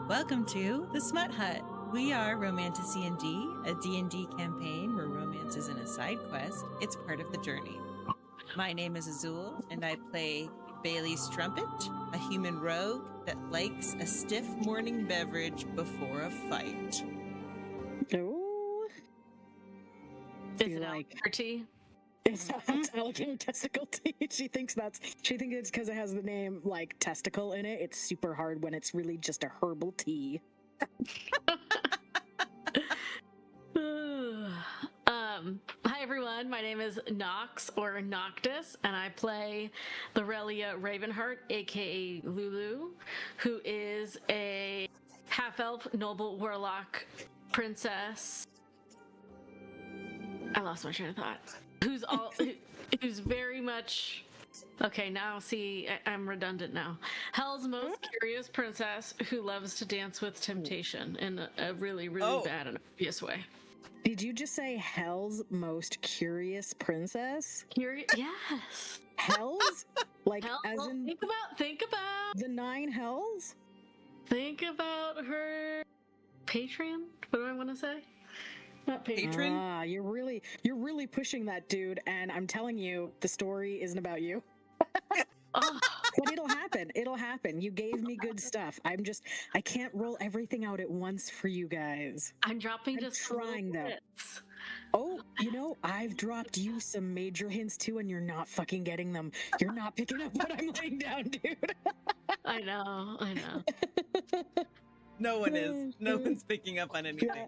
Welcome to the Smut Hut. We are Romantasy and D, a D&D campaign where romance isn't a side quest, it's part of the journey. My name is Azul, and I play Bailey Strumpet, a human rogue that likes a stiff morning beverage before a fight. Oh. Is it like her tea? It's alligator testicle tea. She thinks it's because it has the name like testicle in it. It's super hard when it's really just a herbal tea. Hi everyone, my name is Nox or Noctis, and I play Lirelia Ravenheart, aka Lulu, who is a half-elf noble warlock princess. I lost my train of thought. Who's very much okay. Now, see, I'm redundant now. Hell's most curious princess who loves to dance with temptation in a really bad and obvious way. Did you just say Hell's most curious princess? Yes. Hells? Like Hell, as in think about the 9 hells? Think about her Patreon. What do I want to say? Not Patron? Ah, you're really pushing that, dude, and I'm telling you, the story isn't about you. But it'll happen. You gave me good stuff. I can't roll everything out at once for you guys. I'm trying though. Oh, I've dropped you some major hints too, and you're not fucking getting them. You're not picking up what I'm laying down, dude. I know. No one is. No one's picking up on anything.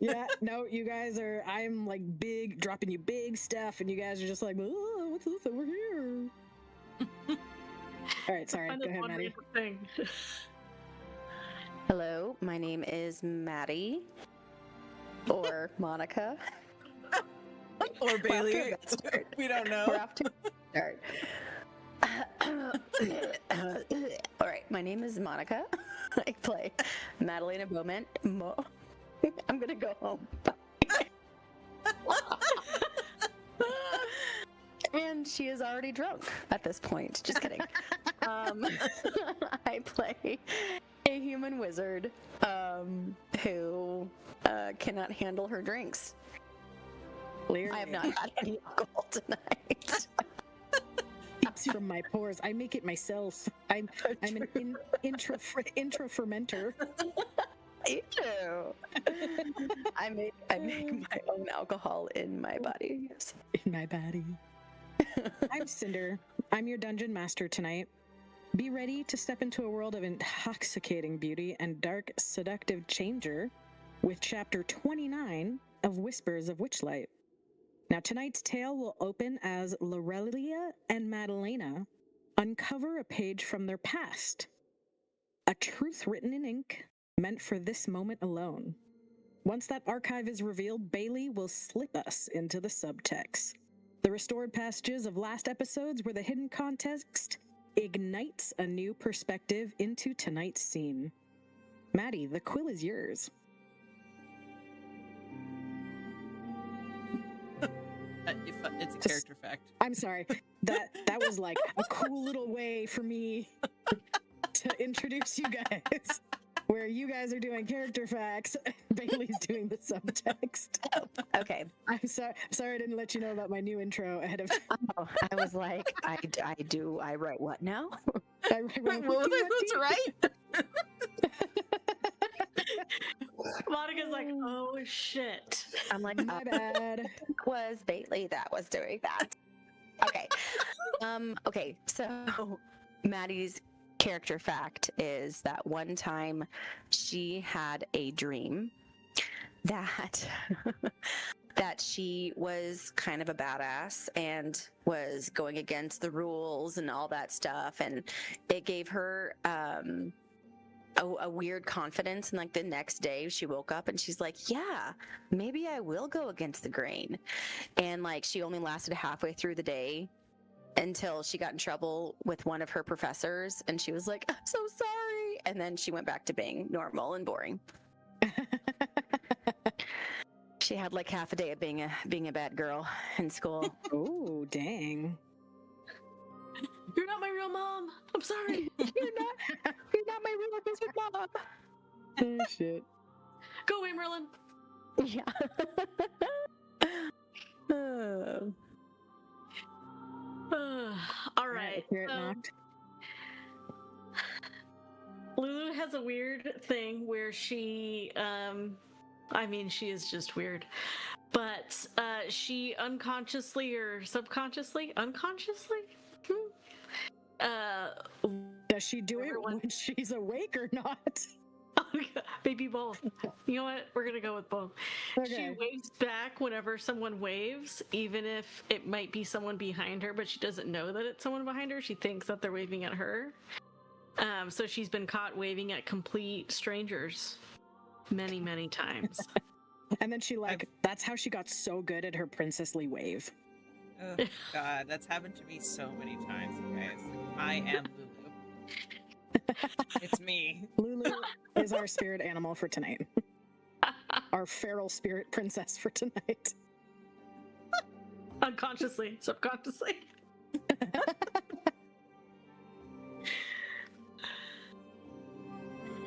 Yeah, no, you guys are, I'm like dropping you big stuff, and you guys are just like, oh, what's this over here? All right, sorry, go ahead, Maddie. Hello, my name is Maddie, or Monica. Or Bailey. We don't know. We're off to start. All right, my name is Monica. I play Madalena Bowman. I'm gonna go home. And she is already drunk at this point. Just kidding. I play a human wizard who cannot handle her drinks. Clearly. I have not had any alcohol tonight. It's from my pores. I make it myself. I'm an intra fermenter. Ew. I make my own alcohol in my body. Yes. In my body. I'm Cinder. I'm your dungeon master tonight. Be ready to step into a world of intoxicating beauty and dark, seductive changer with chapter 29 of Whispers of Witchlight. Now, tonight's tale will open as Lirelia and Madalena uncover a page from their past. A truth written in ink, meant for this moment alone. Once that archive is revealed, Bailey will slip us into the subtext. The restored passages of last episodes where the hidden context ignites a new perspective into tonight's scene. Maddie, the quill is yours. It's a character fact. I'm sorry. That was like a cool little way for me to introduce you guys. Where you guys are doing character facts, Bailey's doing the subtext. Okay. I'm sorry I didn't let you know about my new intro ahead of time. Oh, I was like, I write what now? I write Wait, what was I supposed to write? Monica's like, oh shit. I'm like, My bad. it was Bailey that was doing that. Okay. Okay, so Maddie's character fact is that one time she had a dream that that she was kind of a badass and was going against the rules and all that stuff, and it gave her a weird confidence. And like the next day she woke up and she's like, yeah, maybe I will go against the grain. And like she only lasted halfway through the day until she got in trouble with one of her professors, and she was like, I'm so sorry, and then she went back to being normal and boring. She had like half a day of being a bad girl in school. Oh, dang. You're not my real mom. I'm sorry. You're not my real wizard mom. Oh, shit. Go away, Merlin. Yeah. All right. Hear it knocked. Lulu has a weird thing where she, I mean, she is just weird, but she unconsciously or unconsciously, Does she do it when she's awake or not? maybe both. You know what? We're gonna go with both. Okay. She waves back whenever someone waves, even if it might be someone behind her, but she doesn't know that it's someone behind her. She thinks that they're waving at her. So she's been caught waving at complete strangers many, many times. And then she that's how she got so good at her princessly wave. Oh God, that's happened to me so many times, you guys. I am Lulu. It's me. Lulu is our spirit animal for tonight. Our feral spirit princess for tonight. Unconsciously, subconsciously.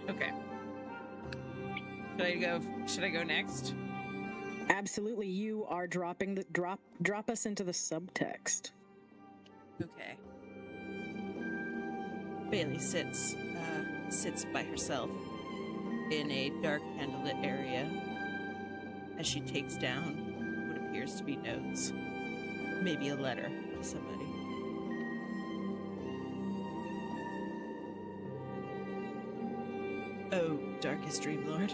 Okay. Should I go next? Absolutely, you are dropping the drop us into the subtext. Okay. Bailey sits by herself in a dark candlelit area as she takes down what appears to be notes. Maybe a letter to somebody. Oh, darkest dream lord.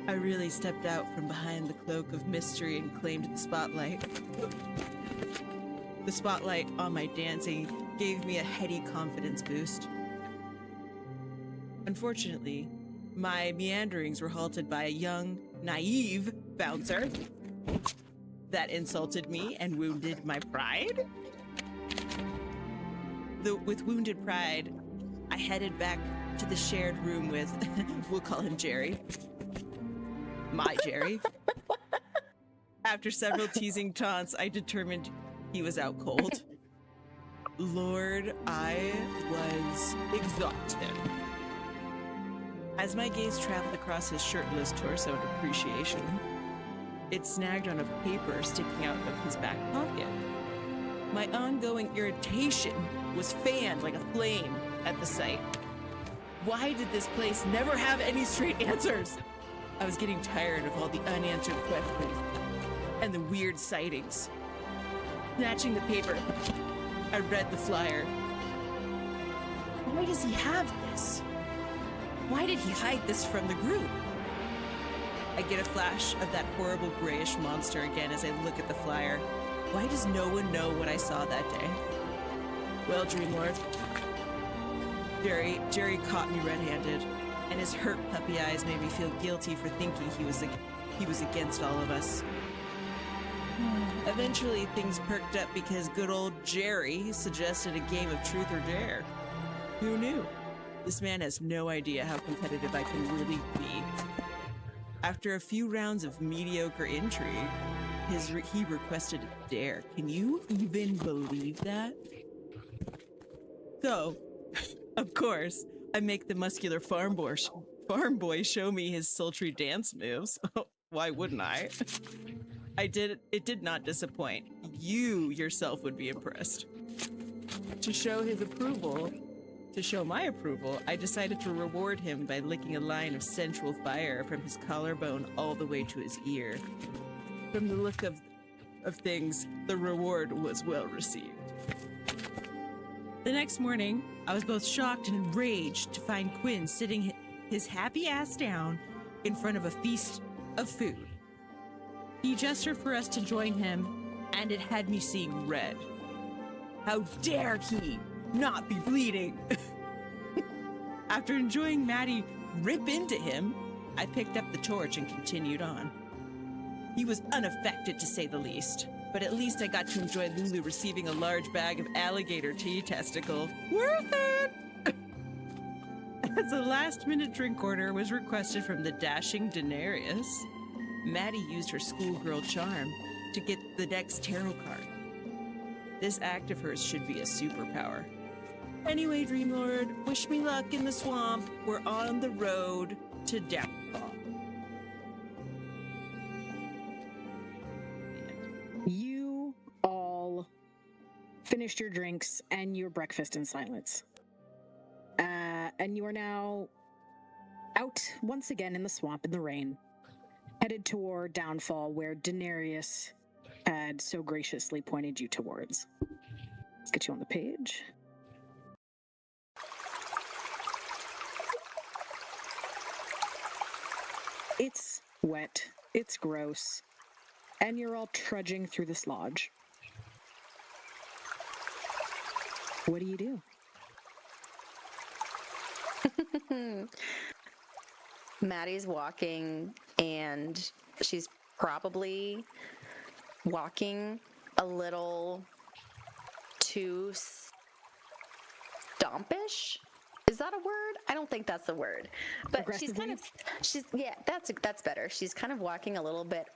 I really stepped out from behind the cloak of mystery and claimed the spotlight. The spotlight on my dancing gave me a heady confidence boost. Unfortunately, my meanderings were halted by a young, naive bouncer that insulted me and wounded my pride. With wounded pride, I headed back to the shared room with, we'll call him Jerry. My Jerry. After several teasing taunts, I determined he was out cold. Lord, I was exhausted. As my gaze traveled across his shirtless torso in appreciation, it snagged on a paper sticking out of his back pocket. My ongoing irritation was fanned like a flame at the sight. Why did this place never have any straight answers? I was getting tired of all the unanswered questions and the weird sightings. Snatching the paper, I read the flyer. Why does he have this? Why did he hide this from the group? I get a flash of that horrible grayish monster again as I look at the flyer. Why does no one know what I saw that day? Well, Dreamlord, Jerry caught me red-handed, and his hurt puppy eyes made me feel guilty for thinking he was against all of us. Eventually, things perked up because good old Jerry suggested a game of truth or dare. Who knew? This man has no idea how competitive I can really be. After a few rounds of mediocre intrigue, he requested a dare. Can you even believe that? So, of course, I make the muscular farm boy show me his sultry dance moves. Why wouldn't I? It did not disappoint. You yourself would be impressed. To show his approval, To show my approval, I decided to reward him by licking a line of sensual fire from his collarbone all the way to his ear. From the look of things, the reward was well received. The next morning, I was both shocked and enraged to find Quinn sitting his happy ass down in front of a feast of food. He gestured for us to join him, and it had me seeing red. How dare he not be bleeding? After enjoying Maddie rip into him, I picked up the torch and continued on. He was unaffected, to say the least, but at least I got to enjoy Lulu receiving a large bag of alligator tea testicle. Worth it! As a last-minute drink order was requested from the dashing Daenerys, Maddie used her schoolgirl charm to get the next tarot card. This act of hers should be a superpower. Anyway, Dreamlord, wish me luck in the swamp. We're on the road to downfall. You all finished your drinks and your breakfast in silence. And you are now out once again in the swamp in the rain, headed toward downfall where Daenerys had so graciously pointed you towards. Let's get you on the page. It's wet, it's gross, and you're all trudging through this lodge. What do you do? Maddie's walking, and she's probably walking a little too stompish. Is that a word? I don't think that's a word. But that's better. She's kind of walking a little bit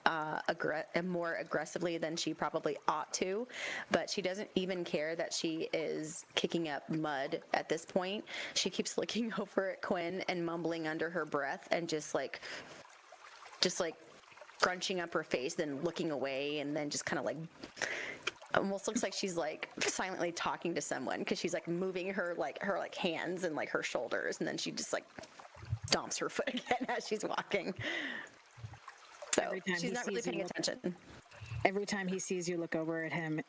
more aggressively than she probably ought to, but she doesn't even care that she is kicking up mud at this point. She keeps looking over at Quinn and mumbling under her breath and just like scrunching up her face, then looking away, and then just kind of like almost looks like she's like silently talking to someone, because she's like moving her hands and like her shoulders, and then she just like stomps her foot again as she's walking. So she's not really paying attention. Every time he sees you look over at him,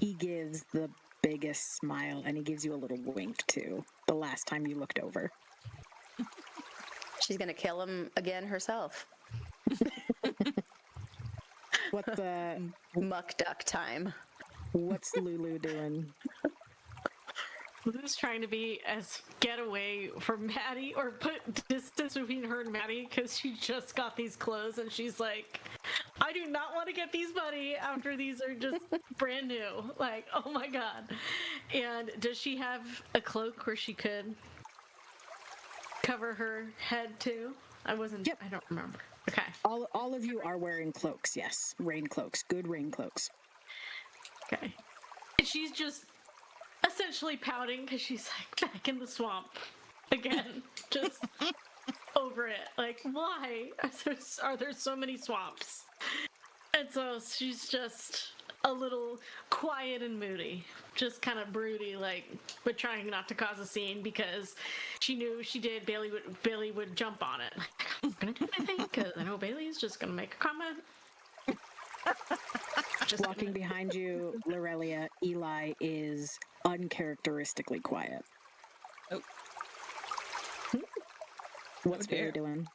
he gives the biggest smile, and he gives you a little wink too. The last time you looked over. She's gonna kill him again herself. What the muck duck time? What's Lulu doing? Lulu's trying to be as get away from Maddie, or put distance between her and Maddie, because she just got these clothes and she's like, I do not want to get these, buddy, after these are just brand new. Like, oh my god. And does she have a cloak where she could cover her head too? Yep. I don't remember. Okay. All of you are wearing cloaks, yes. Rain cloaks. Good rain cloaks. Okay. And she's just essentially pouting because she's like back in the swamp again. Just over it. Like, why are there so many swamps? And so she's just a little quiet and moody. Just kind of broody, like, but trying not to cause a scene because she knew if she did, Bailey would jump on it. Like, I'm gonna do my thing because I know Bailey's just gonna make a comment. Walking behind you, Lirelia, Eli is uncharacteristically quiet. Oh. What's Bailey doing?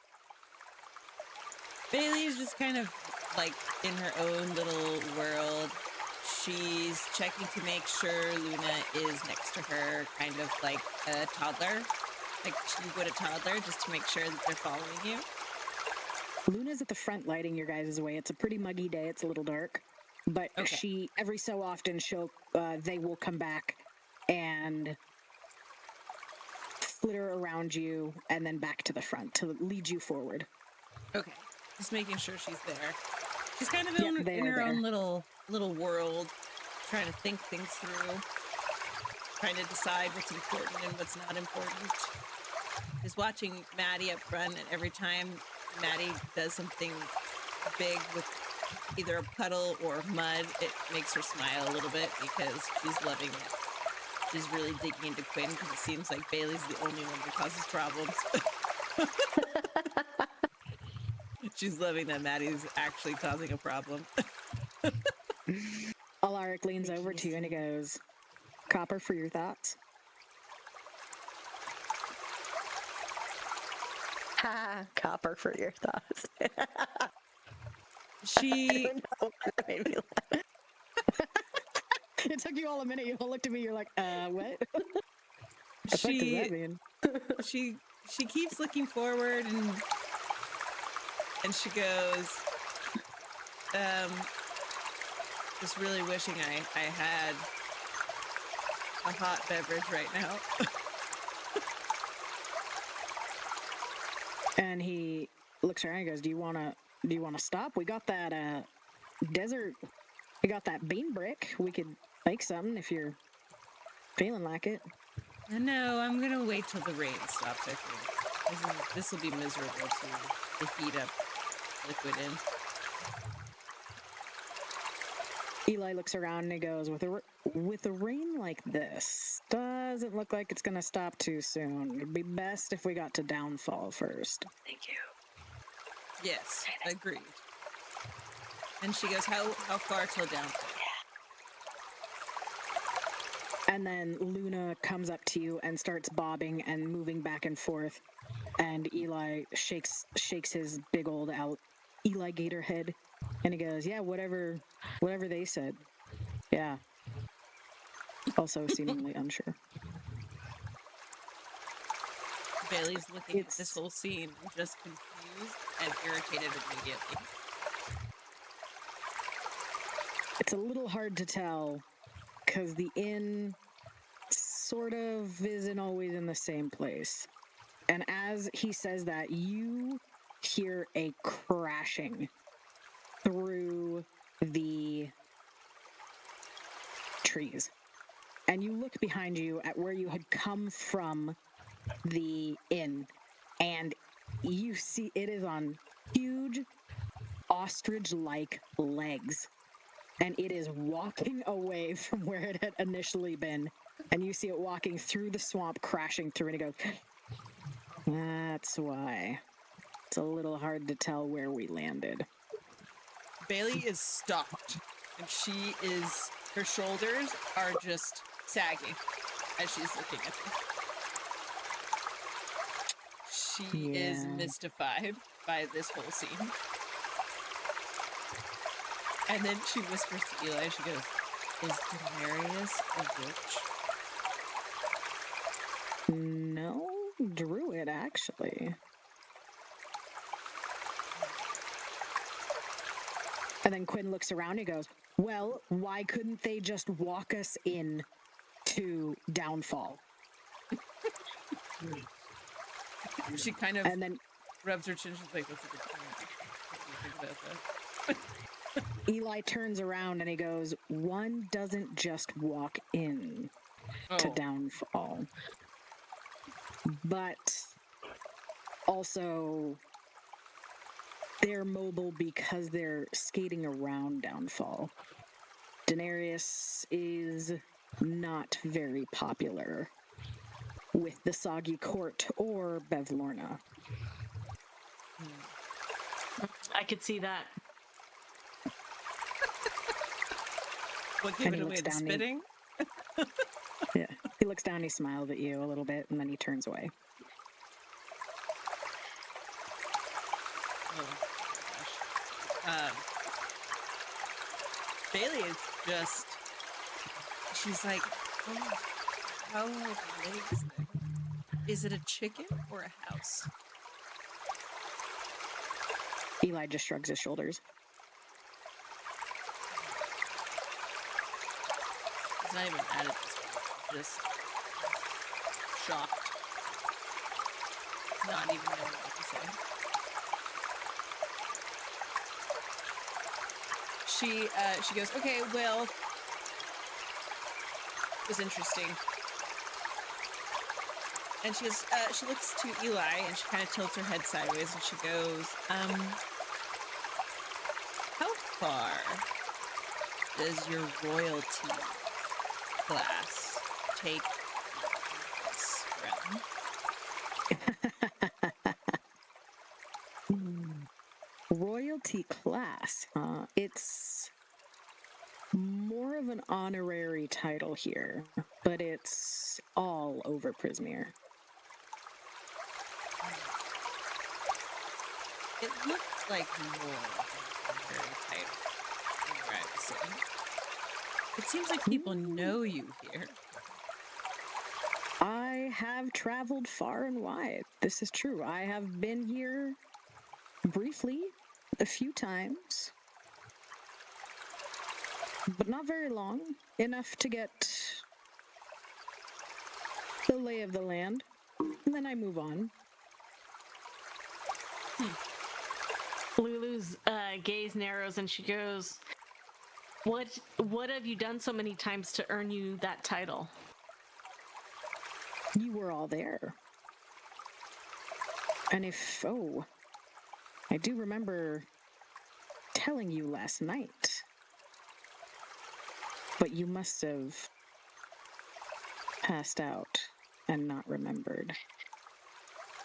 Bailey's just kind of like in her own little world. She's checking to make sure Luna is next to her, kind of like a toddler. Like she would a toddler, just to make sure that they're following you. Luna's at the front lighting your guys' way. It's a pretty muggy day. It's a little dark. But she, every so often, they will come back and flitter around you and then back to the front to lead you forward. Okay. Just making sure she's there. She's kind of in her own little world, trying to think things through, trying to decide what's important and what's not important. Just watching Maddie up front, and every time Maddie does something big with either a puddle or mud, it makes her smile a little bit because she's loving it. she's really digging into Quinn because it seems like Bailey's the only one that causes problems. She's loving that Maddie's actually causing a problem. Alaric leans over to you and he goes, "Copper for your thoughts." Ha, copper for your thoughts. She I don't know what made me laugh. It took you all a minute. You all looked at me. You're like, what? The fuck does she that mean? she keeps looking forward and she goes, just really wishing I had a hot beverage right now. And he looks around and goes, do you wanna stop? We got that desert, we got that bean brick. We could make something if you're feeling like it. No, I'm gonna wait till the rain stops, I think. This will be miserable to heat up liquid in. Eli looks around and he goes, with a rain like this, doesn't look like it's gonna stop too soon. It'd be best if we got to downfall first. Thank you. Yes, agreed. And she goes, how far till downfall? And then Luna comes up to you and starts bobbing and moving back and forth. And Eli shakes his big old Eli Gator head, and he goes, "Yeah, whatever they said. Yeah." Also seemingly unsure. Bailey's looking at this whole scene, just confused and irritated immediately. It's a little hard to tell, because the inn sort of isn't always in the same place. And as he says that, you hear a crashing through the trees. And you look behind you at where you had come from the inn, and you see it is on huge ostrich-like legs. And it is walking away from where it had initially been. And you see it walking through the swamp, crashing through, and it goes, "That's why. It's a little hard to tell where we landed." Bailey is stopped, and her shoulders are just sagging as she's looking at them. She is mystified by this whole scene. And then she whispers to Eli, she goes, "Is Denarius a witch?" No, druid, actually. And then Quinn looks around and goes, "Well, why couldn't they just walk us in to downfall?" She kind of And then rubs her chin. She's like, "That's a good point. What do you think about that?" Eli turns around and he goes, "One doesn't just walk in to downfall. But also, they're mobile because they're skating around downfall. Denarius is not very popular with the Soggy Court or Bevlorna." I could see that. What gave And it he away? looks The down and- spitting? Yeah. He looks down, he smiles at you a little bit, and then he turns away. Oh, gosh. Bailey is just, she's like, "Oh, how are the legs there? Is it a chicken or a house?" Eli just shrugs his shoulders. He's not even mad at this point. Just shocked. Not even knowing what to say. She goes, "Okay, well, it was interesting." And she looks to Eli and she kind of tilts her head sideways and she goes, "How far does your royalty class take this realm? Royalty class, huh? It's more of an honorary title here, but it's all over Prismere. It looks like more of a honorary title than where I was sitting. It seems like people know you here. I have traveled far and wide. This is true. I have been here briefly a few times, but not very long. Enough to get the lay of the land, and then I move on. Lulu's gaze narrows and she goes, What have you done so many times to earn you that title? You were all there. And I do remember telling you last night, but you must have passed out and not remembered.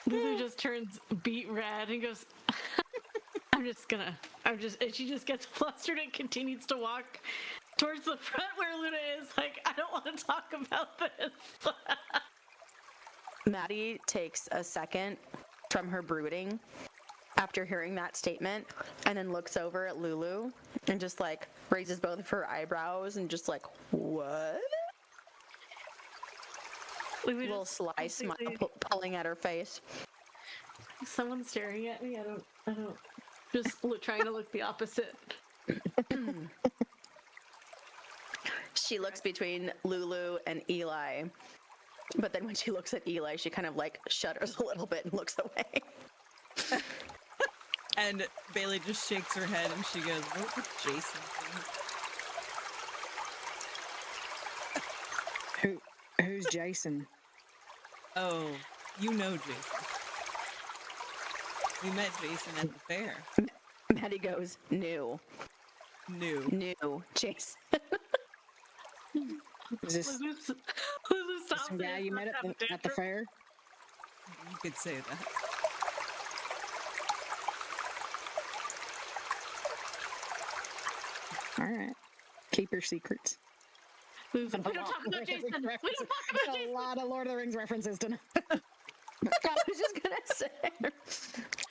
Lulu just turns beet red and goes, and she just gets flustered and continues to walk towards the front where Luna is. Like, I don't want to talk about this. Maddie takes a second from her brooding after hearing that statement and then looks over at Lulu and just like raises both of her eyebrows and just like, what? Lulu Little sly smile pulling at her face. Someone's staring at me. I don't. Just trying to look the opposite. She looks between Lulu and Eli, but then when she looks at Eli, she kind of like shudders a little bit and looks away. And Bailey just shakes her head and she goes, what would Jason think? Who's Jason? Oh, you know Jason. We met Jason at the fair. Maddie goes, new, Jason. Is this Lulu stops some guy you met at the fair? You could say that. All right. Keep your secrets. We don't talk about Jason. We don't talk about Jason. A lot of Lord of the Rings references tonight. I was just gonna say.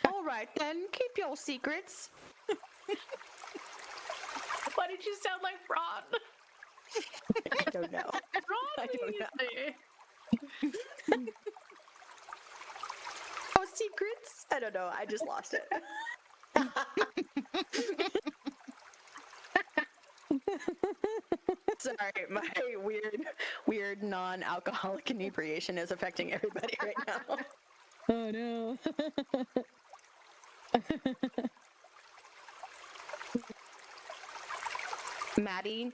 All right, then keep your secrets. Why did you sound like Ron? I don't know. Ron, I don't know. Oh, secrets? I don't know. I just lost it. Sorry, my weird non-alcoholic inebriation is affecting everybody right now. Oh no. Maddie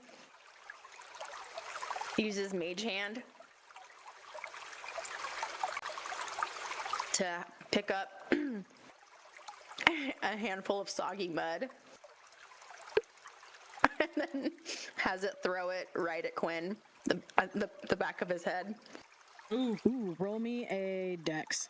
uses Mage Hand to pick up a handful of soggy mud and then has it throw it right at Quinn, the back of his head. Ooh, roll me a dex.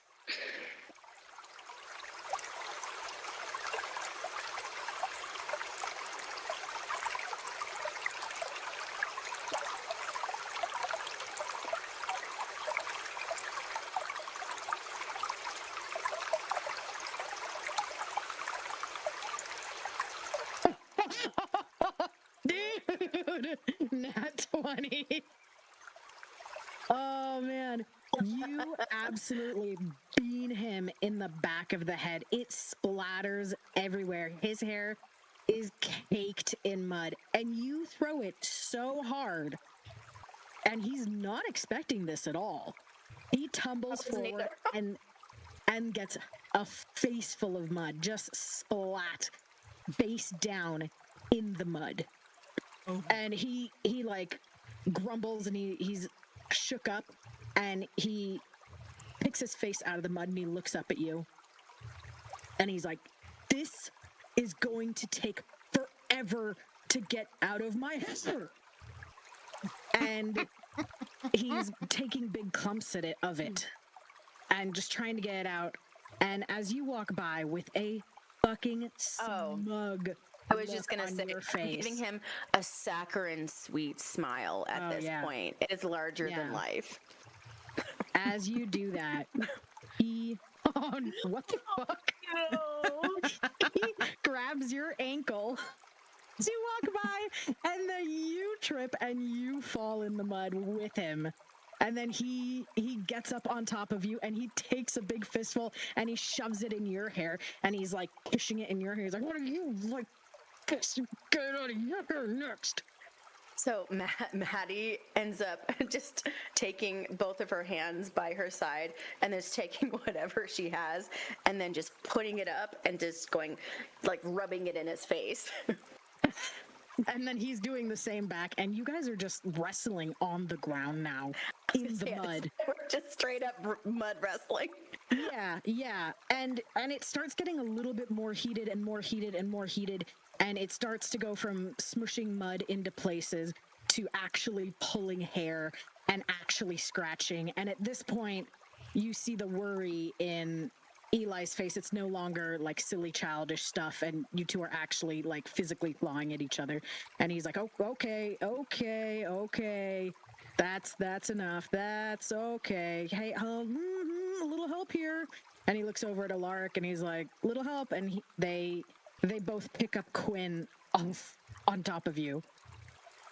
Dude, nat 20. Oh man, you absolutely beat him in the back of the head. It splatters everywhere. His hair is caked in mud, and you throw it so hard, and he's not expecting this at all. He tumbles forward and gets a face full of mud, just splat face down in the mud. Oh. And he like grumbles and he's shook up and he picks his face out of the mud and he looks up at you and he's like, this is going to take forever to get out of my hair. And he's taking big clumps of it and just trying to get it out. And as you walk by with a fucking smug I was just gonna on say, your I'm giving face. him a saccharine sweet smile at this point. It is larger than life. As you do that, he what the fuck? He grabs your ankle as you walk by, and then you trip and you fall in the mud with him. And then he gets up on top of you and he takes a big fistful and he shoves it in your hair and he's like pushing it in your hair. He's like, "What are you like? Get out of your hair next." So Maddie ends up just taking both of her hands by her side and just taking whatever she has and then just putting it up and just going, like, rubbing it in his face. And then he's doing the same back, and you guys are just wrestling on the ground now in the mud. We're just straight up mud wrestling. Yeah. And it starts getting a little bit more heated and more heated and more heated, and it starts to go from smushing mud into places to actually pulling hair and actually scratching. And at this point, you see the worry in Eli's face. It's no longer like silly childish stuff, and you two are actually like physically clawing at each other. And he's like, "Oh, okay, that's enough, that's okay, hey, a little help here." And he looks over at Alaric and he's like, "Little help." And they both pick up Quinn off on top of you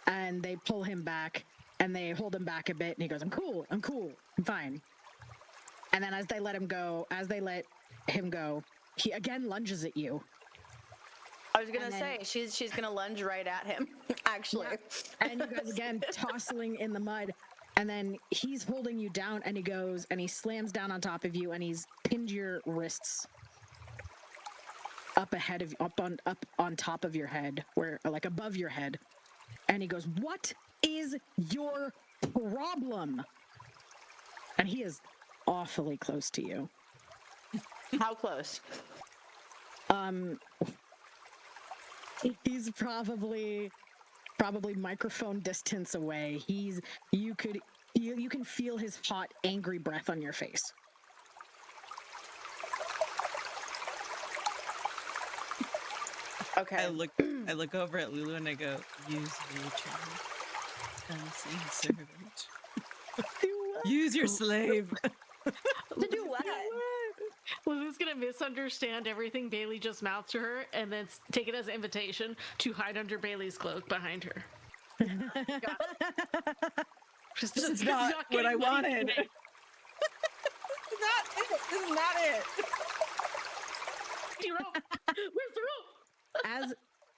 and they pull him back and they hold him back a bit, and he goes, I'm cool, I'm fine." And then as they let him go, he again lunges at you. I was gonna say, she's gonna lunge right at him, actually. Yeah. And you guys again tossing in the mud, and then he's holding you down, and he goes and he slams down on top of you, and he's pinned your wrists up on top of your head, where like above your head, and he goes, "What is your problem?" And he is awfully close to you. How close? He's probably microphone distance away. You can feel his hot, angry breath on your face. Okay. I look over at Lulu and I go, "Use me, child. Unseen servant. Use your slave." To do what? Lulu's gonna misunderstand everything Bailey just mouthed to her and then take it as an invitation to hide under Bailey's cloak behind her. This is not what I wanted. This is not it. Where's the rope?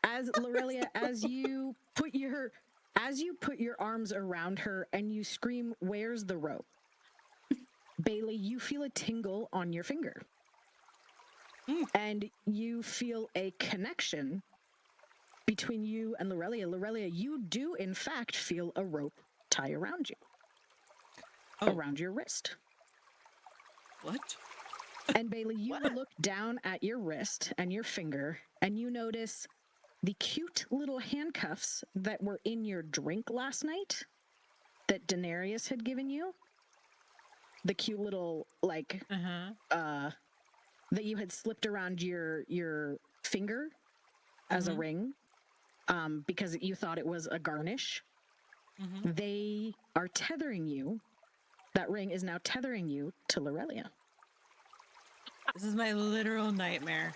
As Lirelia, as you put your arms around her and you scream, "Where's the rope?" Bailey, you feel a tingle on your finger. And you feel a connection between you and Lirelia. Lirelia, you do in fact feel a rope tie around you. Around your wrist. What? And Bailey, you look down at your wrist and your finger, and you notice the cute little handcuffs that were in your drink last night that Daenerys had given you. The cute little, like, that you had slipped around your finger as a ring, because you thought it was a garnish. They are tethering you. That ring is now tethering you to Lirelia. This is my literal nightmare.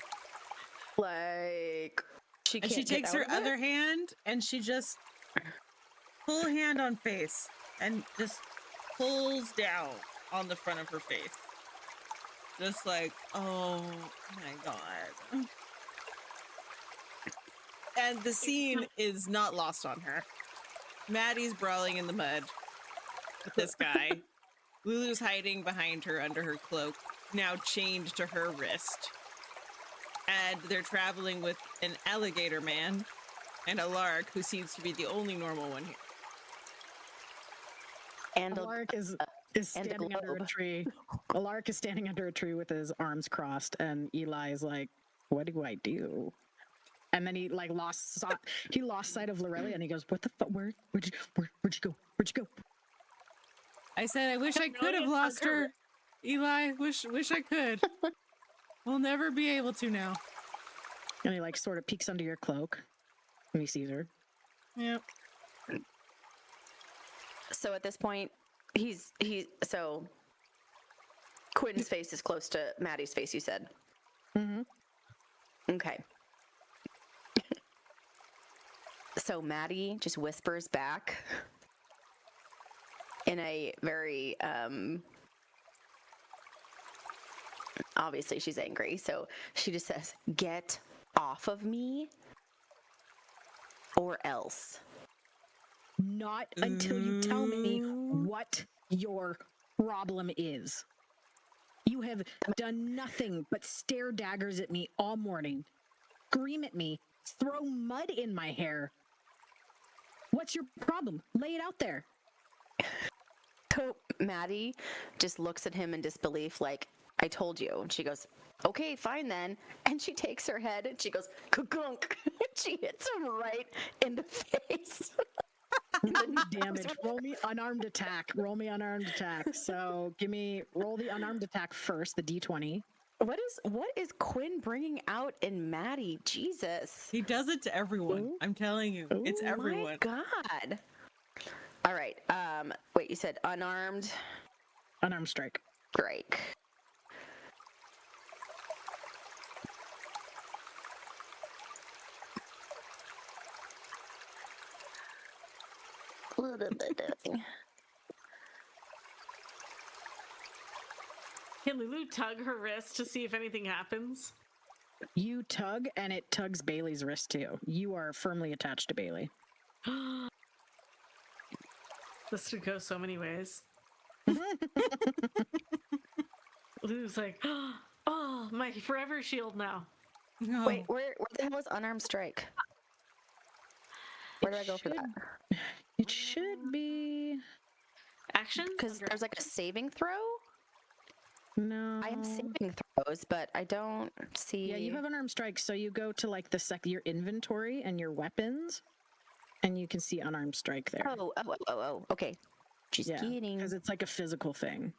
Like, she takes her other hand and she just full hand on face and just pulls down on the front of her face. Just like, oh my god. And the scene is not lost on her. Maddie's brawling in the mud with this guy. Lulu's hiding behind her under her cloak, now chained to her wrist. And they're traveling with an alligator man and Alaric, who seems to be the only normal one here. And Alaric is standing under a tree. Alaric is standing under a tree with his arms crossed, and Eli is like, "What do I do?" And then he like lost sight of Lirelia, and he goes, "What the fuck? Where'd you go? Where'd you go?" I said I wish I could have lost her. Eli, wish I could. We'll never be able to now. And he like sort of peeks under your cloak and he sees her. Yep. So at this point, so Quinn's face is close to Maddie's face, you said? Mm-hmm. Okay. So Maddie just whispers back in a very, obviously she's angry, so she just says, "Get off of me or else." Not until you tell me what your problem is. You have done nothing but stare daggers at me all morning, scream at me, throw mud in my hair. What's your problem? Lay it out there. So Maddie just looks at him in disbelief, like, "I told you." And she goes, "Okay, fine then." And she takes her head and she goes, "Ka-gunk." She hits him right in the face. Damn it. Roll me unarmed attack. Roll me unarmed attack. So roll the unarmed attack first, the D20. What is Quinn bringing out in Maddie? Jesus. He does it to everyone. Ooh. I'm telling you. It's everyone. My God. All right. Wait, you said unarmed? Unarmed strike. Strike. Can Lulu tug her wrist to see if anything happens? You tug, and it tugs Bailey's wrist too. You are firmly attached to Bailey. This could go so many ways. Lulu's like, "Oh, my forever shield now." No. Wait, where the hell is unarmed strike? Where do I go for that? It should be... Action? Because there's like a saving throw? No. I have saving throws, but I don't see... Yeah, you have unarmed strike, so you go to like your inventory and your weapons, and you can see unarmed strike there. Oh, okay. She's kidding. Because it's like a physical thing.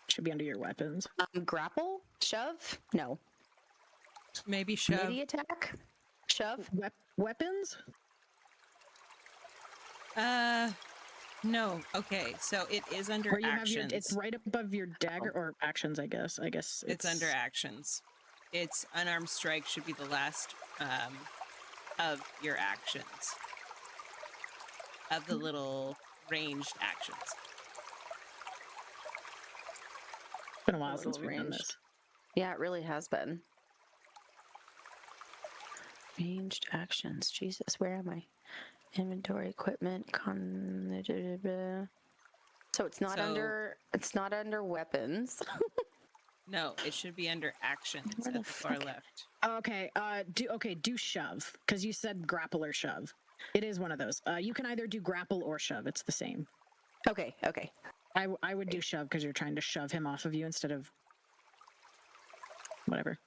Should be under your weapons. Grapple? Shove? No. Maybe shove. Melee attack? Shove? Weapons? No. Okay, so it is under Where you actions. it's right above your dagger, or actions, I guess. It's under actions. It's unarmed strike should be the last of your actions. Of the little ranged actions. It's been a while since we've done this. Yeah, it really has been. Ranged actions. Jesus, where am I? Inventory, equipment, so it's not under weapons. No, it should be under actions at the far left. Okay, do shove, because you said grapple or shove. It is one of those. You can either do grapple or shove. It's the same. Okay. I would do shove because you're trying to shove him off of you instead of whatever.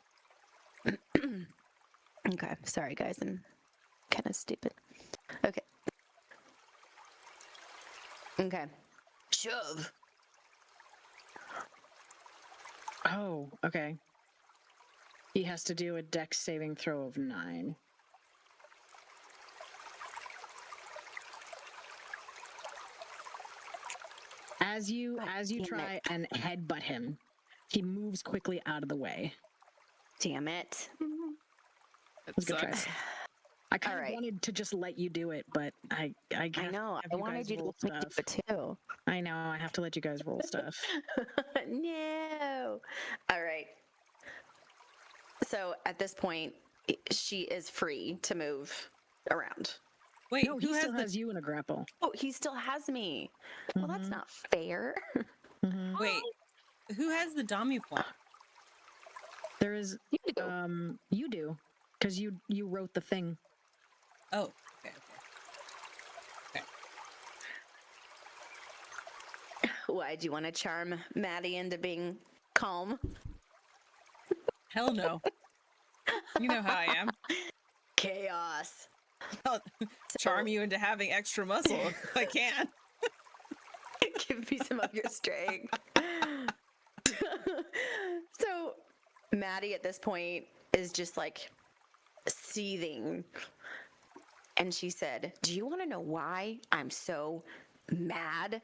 Okay, sorry guys, I'm kind of stupid. Okay. Shove. Oh, okay. He has to do a dex saving throw of 9. As you try and headbutt him, he moves quickly out of the way. Damn it. Let's go try. I kind of Alright. wanted to just let you do it, but I know. I wanted you to let me do it too. I know. I have to let you guys roll stuff. No. All right. So at this point, she is free to move around. Wait, No, he still has you in a grapple. Oh, he still has me. Well, that's not fair. Mm-hmm. Wait, who has the Damu point? There is. You do. You do, because you wrote the thing. Oh, okay. Why, do you want to charm Maddie into being calm? Hell no. You know how I am. Chaos. I'll charm you into having extra muscle if I can. Give me some of your strength. So Maddie at this point is just like seething. And she said, "Do you want to know why I'm so mad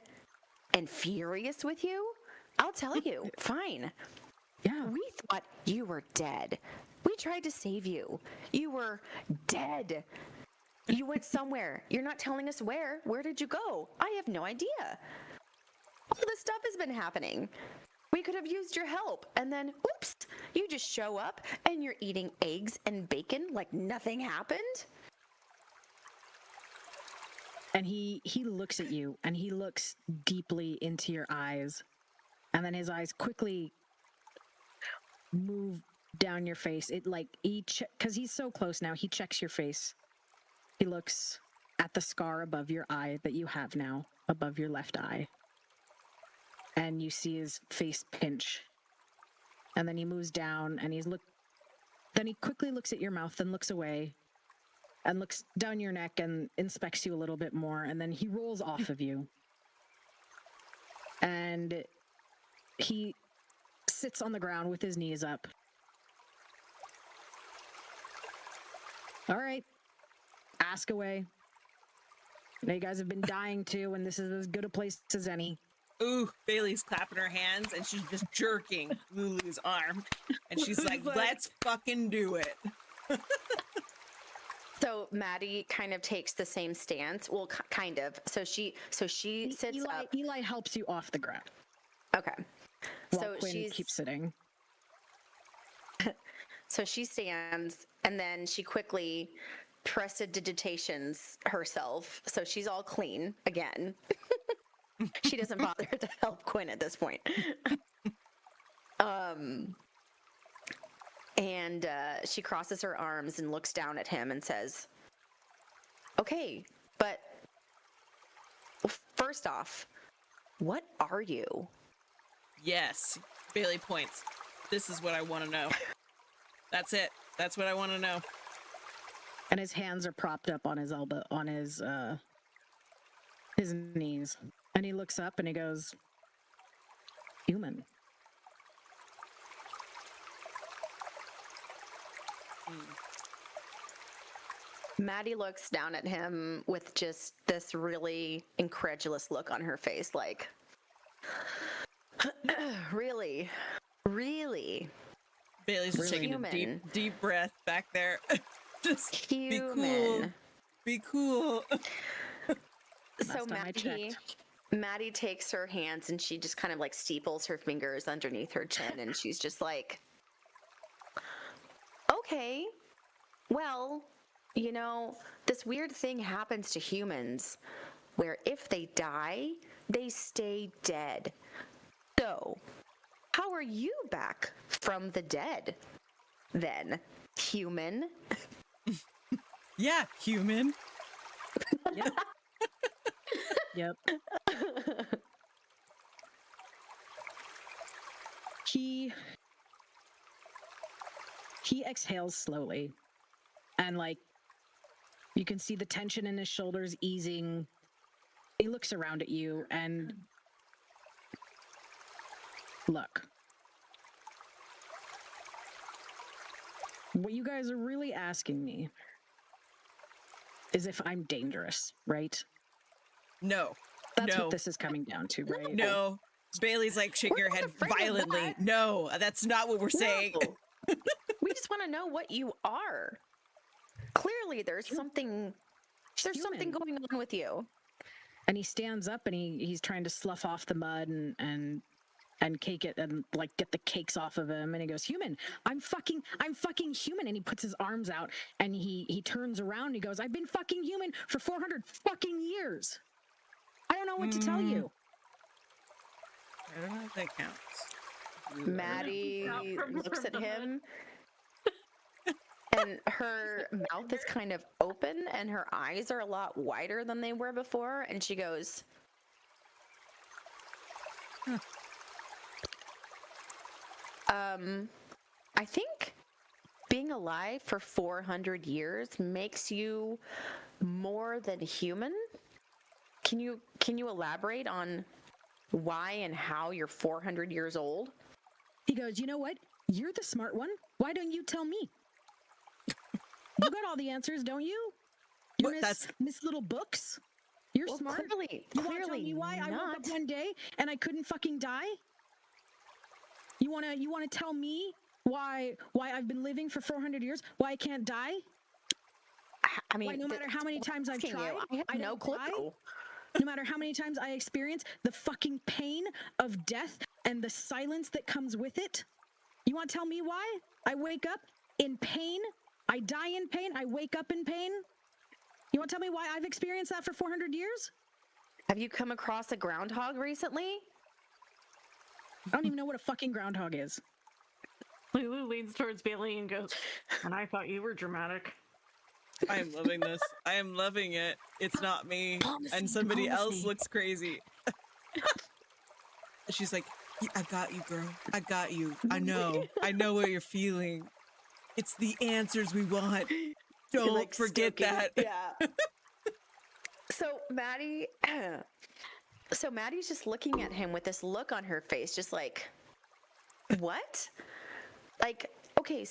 and furious with you? I'll tell you. Fine. Yeah. We thought you were dead. We tried to save you. You were dead. You went somewhere. You're not telling us where. Where did you go? I have no idea. All this stuff has been happening. We could have used your help. And then, oops, you just show up and you're eating eggs and bacon like nothing happened." And he looks at you, and he looks deeply into your eyes, and then his eyes quickly move down your face. It like because he's so close now, he checks your face. He looks at the scar above your eye that you have now, above your left eye, and you see his face pinch. And then he moves down, and then he quickly looks at your mouth, then looks away, and looks down your neck and inspects you a little bit more, and then he rolls off of you. And he sits on the ground with his knees up. All right, ask away. Now you guys have been dying too, and this is as good a place as any. Ooh, Bailey's clapping her hands and she's just jerking Lulu's arm. And she's like, let's fucking do it. So Maddie kind of takes the same stance. Well, kind of. So she sits up. Eli helps you off the ground. Okay. While So Quinn keeps sitting. So she stands, and then she quickly prestidigitations herself. So she's all clean again. She doesn't bother to help Quinn at this point. And she crosses her arms and looks down at him and says, "Okay, but first off, what are you?" Yes. Bailey points. This is what I want to know. That's it. That's what I want to know. And his hands are propped up on his elbow, on his knees. And he looks up and he goes, "Human." Maddie looks down at him with just this really incredulous look on her face, like, really? Really? Bailey's just taking a deep breath back there. Just Human. Be cool. So Maddie takes her hands and she just kind of like steeples her fingers underneath her chin, and she's just like, "Okay, well, you know, this weird thing happens to humans where if they die, they stay dead. So, how are you back from the dead then, human?" Yeah, human. Yep. Yep. He exhales slowly, and like you can see the tension in his shoulders easing. He looks around at you and look. What you guys are really asking me is if I'm dangerous, right? No. That's what this is coming down to, right? No. Bailey's like shaking her head violently. No, that's not what we're saying. We just want to know what you are. Clearly, there's something going on with you. And he stands up and he's trying to slough off the mud and cake it and like get the cakes off of him, and he goes, "Human, I'm fucking human." And he puts his arms out and he turns around and he goes, "I've been fucking human for 400 fucking years. I don't know what to tell you." I don't know if that counts. Maddie looks at him and her mouth is kind of open and her eyes are a lot wider than they were before, and she goes, "I think being alive for 400 years makes you more than human. Can you elaborate on why and how you're 400 years old? He goes, you know what? You're the smart one. Why don't you tell me? You got all the answers, don't you? You Miss Little Books? You're smart. Clearly, you want to tell me why I woke up one day and I couldn't fucking die? You want to tell me why I've been living for 400 years? Why I can't die? I mean, why, no matter how many times I've tried, I have no clue. No matter how many times I experience the fucking pain of death and the silence that comes with it. You want to tell me why? I wake up in pain. I die in pain. I wake up in pain. You want to tell me why I've experienced that for 400 years? Have you come across a groundhog recently? I don't even know what a fucking groundhog is. Lulu leans towards Bailey and goes, and I thought you were dramatic. I am loving this. I am loving it. It's not me. And somebody else looks crazy. She's like, I got you, girl. I got you. I know. I know what you're feeling. It's the answers we want. Don't like forget that. Yeah. So Maddie's just looking at him with this look on her face, just like, what? Like, okay,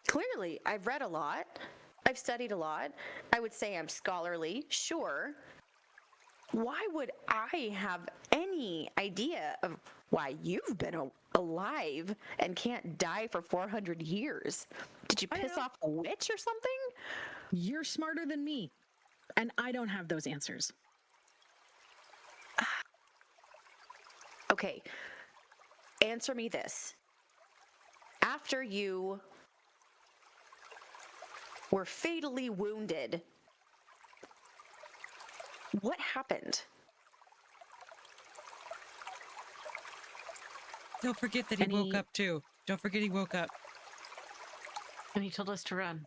clearly I've read a lot. I've studied a lot. I would say I'm scholarly, sure. Why would I have any idea of why you've been alive and can't die for 400 years? Did you piss off a witch or something? You're smarter than me, and I don't have those answers. Okay, answer me this. After you were fatally wounded, what happened? Don't forget that he woke up too. Don't forget he woke up. And he told us to run.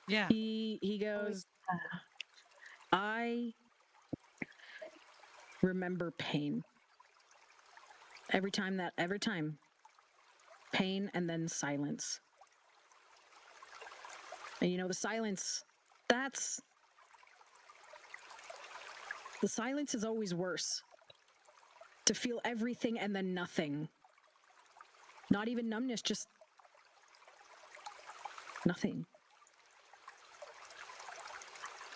Yeah. He goes, I remember pain. Every time. Pain and then silence. And you know, the silence is always worse. To feel everything and then nothing. Not even numbness, just nothing.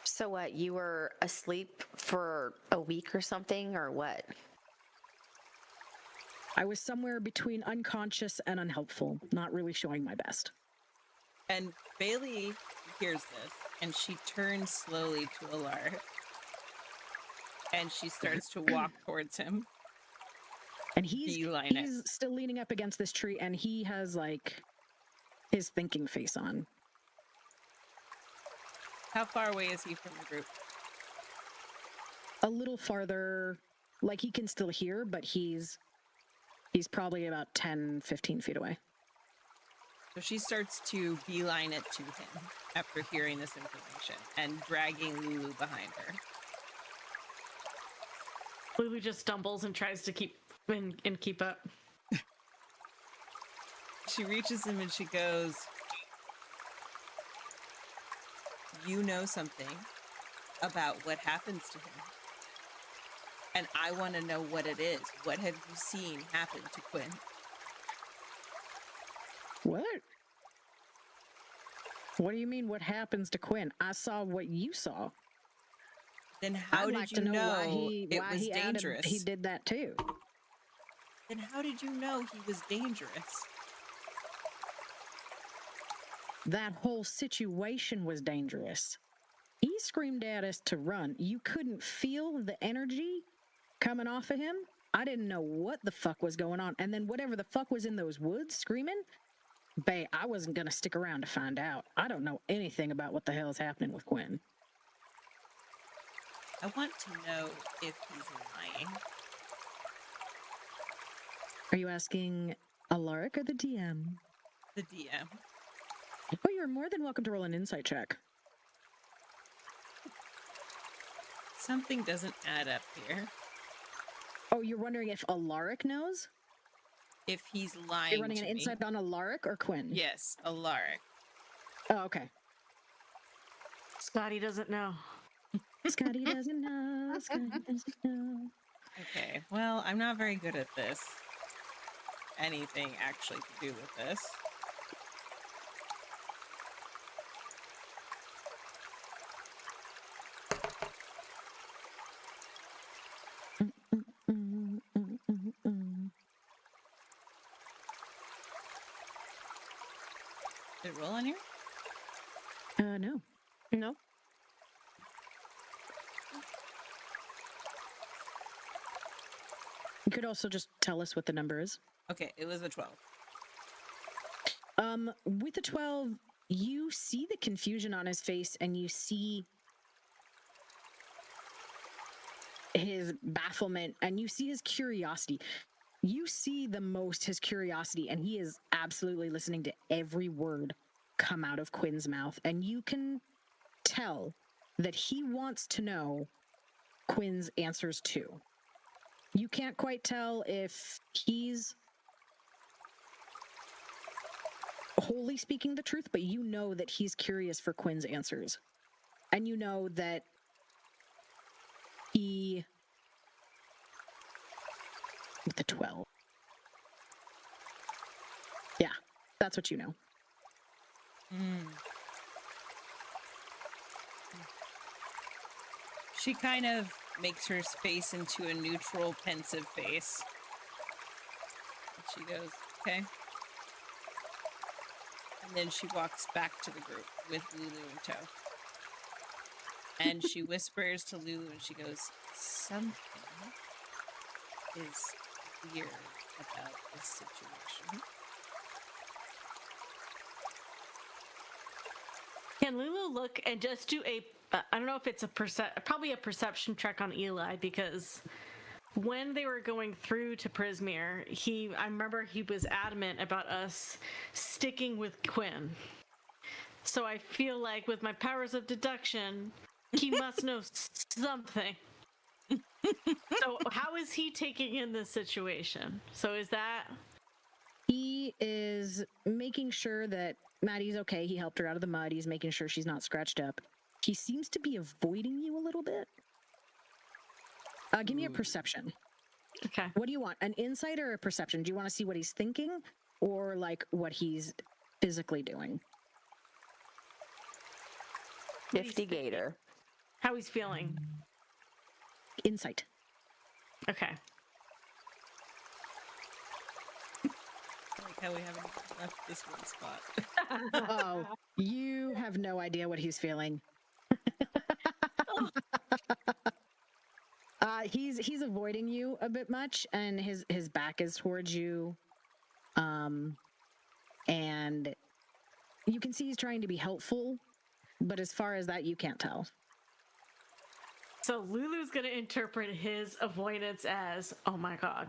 So what, you were asleep for a week or something, or what? I was somewhere between unconscious and unhelpful, not really showing my best. And Bailey hears this, and she turns slowly to Alaric. And she starts to walk towards him. And he's still leaning up against this tree, and he has, like, his thinking face on. How far away is he from the group? A little farther. Like, he can still hear, but he's probably about 10, 15 feet away. So she starts to beeline it to him after hearing this information and dragging Lulu behind her. Lulu just stumbles and tries to keep up. She reaches him and she goes, you know something about what happens to him. And I want to know what it is. What have you seen happen to Quinn? What? What do you mean, what happens to Quinn? I saw what you saw. Then how did you know it was dangerous? He did that too. Then how did you know he was dangerous? That whole situation was dangerous. He screamed at us to run. You couldn't feel the energy coming off of him? I didn't know what the fuck was going on. And then whatever the fuck was in those woods screaming, bae, I wasn't going to stick around to find out. I don't know anything about what the hell is happening with Quinn. I want to know if he's lying. Are you asking Alaric or the DM? The DM. Oh, you're more than welcome to roll an insight check. Something doesn't add up here. Oh, you're wondering if Alaric knows? If he's lying. You're running an insight on Alaric or Quinn? Yes, Alaric. Oh, okay. Scotty doesn't know. Scotty doesn't know. Scotty doesn't know. Okay, well, I'm not very good at this. Anything actually to do with this. Did it roll on here? No. No. You could also just tell us what the number is. Okay, it was a 12. With the 12, you see the confusion on his face and you see his bafflement and you see his curiosity. You see the most his curiosity, and he is absolutely listening to every word come out of Quinn's mouth. And you can tell that he wants to know Quinn's answers too. You can't quite tell if he's wholly speaking the truth, but you know that he's curious for Quinn's answers. And you know that he... with the 12. Yeah, that's what you know. She kind of makes her face into a neutral, pensive face. And she goes, okay. And then she walks back to the group with Lulu in tow. And she whispers to Lulu and she goes, something is weird about this situation. Can Lulu look and just do a, I don't know if it's probably a perception check on Eli, because when they were going through to Prismere, I remember he was adamant about us sticking with Quinn. So I feel like with my powers of deduction, he must know something. So how is he taking in this situation? So is that... He is making sure that Maddie's okay. He helped her out of the mud. He's making sure she's not scratched up. He seems to be avoiding you a little bit. Give me a perception. Okay. What do you want? An insight or a perception? Do you want to see what he's thinking or like what he's physically doing? 50 gator. How he's feeling. Insight. Okay. I like how we haven't left this one spot. Oh, you have no idea what he's feeling. He's avoiding you a bit much, and his back is towards you. And you can see he's trying to be helpful, but as far as that, you can't tell. So Lulu's going to interpret his avoidance as, oh my god.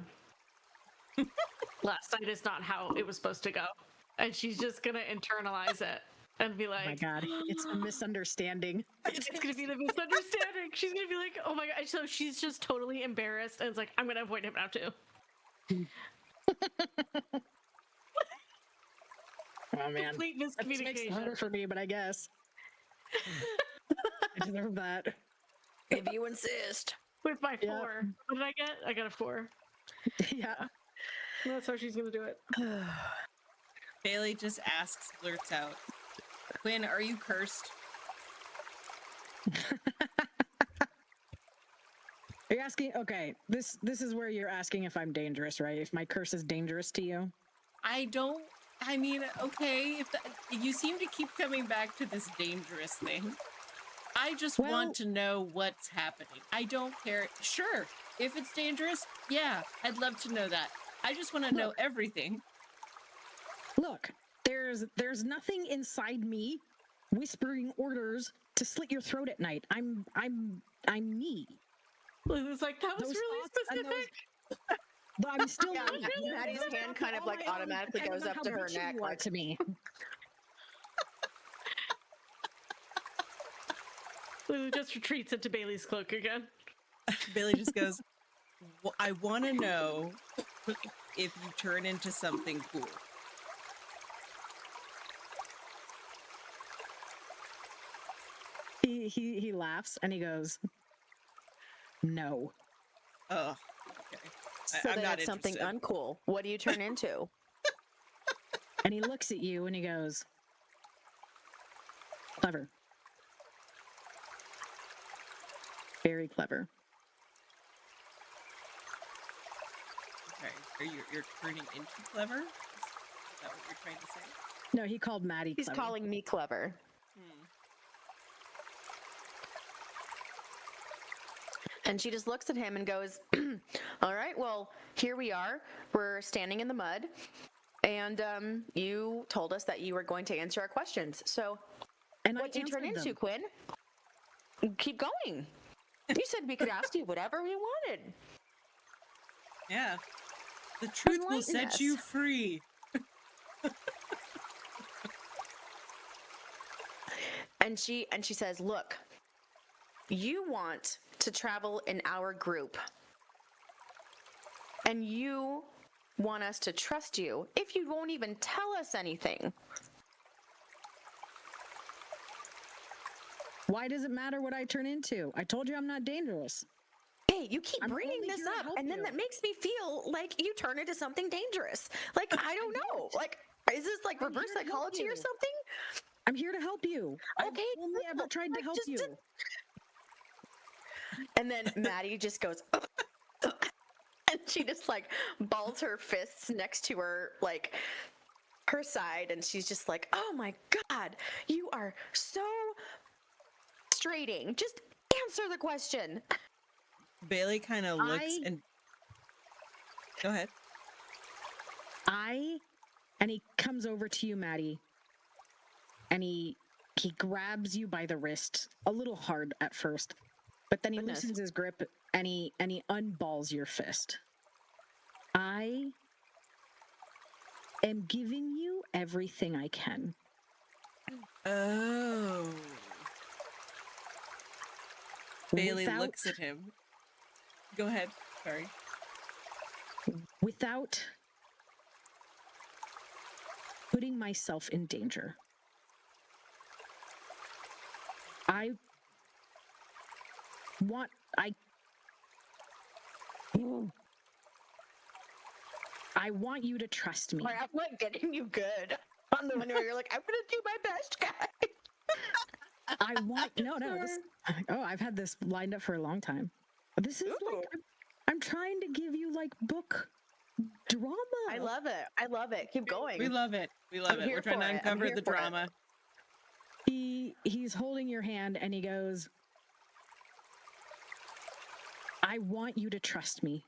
Last night is not how it was supposed to go. And she's just going to internalize it and be like, Oh my god, it's a misunderstanding. it's going to be the misunderstanding. She's going to be like, oh my god. So she's just totally embarrassed and it's like, I'm going to avoid him now too. Oh man, Complete that makes it miscommunication. harder for me, but I guess I deserve that. If you insist. With my 4. Yeah. What did I get? I got a 4. Yeah. That's how she's going to do it. Bailey just asks, blurts out, Quinn, are you cursed? Are you asking? Okay, this is where you're asking if I'm dangerous, right? If my curse is dangerous to you? I mean, okay, you seem to keep coming back to this dangerous thing. I just want to know what's happening. I don't care. Sure, if it's dangerous, yeah, I'd love to know that. I just want to know everything. Look, there's nothing inside me whispering orders to slit your throat at night. I'm me. Lulu's like, that was Those really thoughts and specific. But I'm still Yeah, me. Maddie's Those hand kind of on like my own, automatically depending goes on up how to her bitchy neck. you are Like, to me. Lulu just retreats into Bailey's cloak again. Bailey just goes, I want to know if you turn into something cool. He laughs and he goes, no. Ugh. So I'm then not it's something interested. uncool. What do you turn into? And he looks at you and he goes, clever. Very clever. Okay. You're turning into clever? Is that what you're trying to say? No, he called Maddie He's clever. calling me clever. Hmm. And she just looks at him and goes, all right, well, here we are. We're standing in the mud. And you told us that you were going to answer our questions. So And what do you turn answered into, them. Quinn? Keep going. You said we could ask you whatever we wanted. Yeah. The truth will Enlighten set us. you free. And she says, look, you want to travel in our group. And you want us to trust you if you won't even tell us anything. Why does it matter what I turn into? I told you I'm not dangerous. Hey, you keep I'm bringing only this here to up, help and then you. that makes me feel like you turn into something dangerous. Like, I don't know. Like, is this like I'm reverse here to help psychology or you. something? I'm here to help you. Okay, I've only ever cool. tried to Like, help just- you. And then Maddie just goes, and she just like balls her fists next to her, like her side, and she's just like, oh my God, you are so frustrating. Just answer the question. Bailey kind of looks and... Go ahead. And he comes over to you, Maddie, and he grabs you by the wrist, a little hard at first, but then he Goodness. loosens his grip and he unballs your fist. I am giving you everything I can. Oh. Bailey Without- looks at him. Go ahead. Sorry. Without putting myself in danger. I want you to trust me. I'm like getting you good. On the one where you're like, I'm gonna do my best, guy. I want I've had this lined up for a long time. This is Ooh. like I'm trying to give you like book drama. I love it. I love it. Keep going. We love it. We love I'm it. here We're trying to for it. I'm uncover here the for it. drama. He's holding your hand and he goes, I want you to trust me.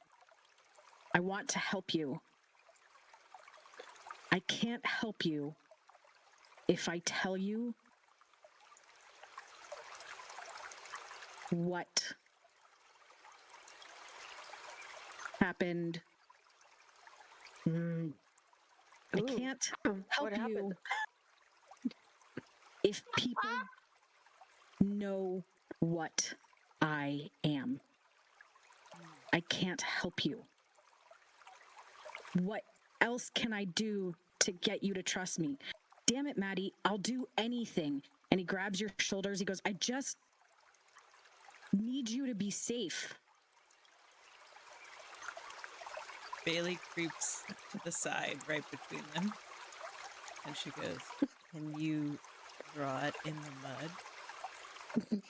I want to help you. I can't help you if I tell you what happened. I Ooh. can't What help you happened? if people know what I am. I can't help you. What else can I do to get you to trust me? Damn it, Maddie, I'll do anything. And he grabs your shoulders. He goes, I just need you to be safe. Bailey creeps to the side right between them. And she goes, can you draw it in the mud?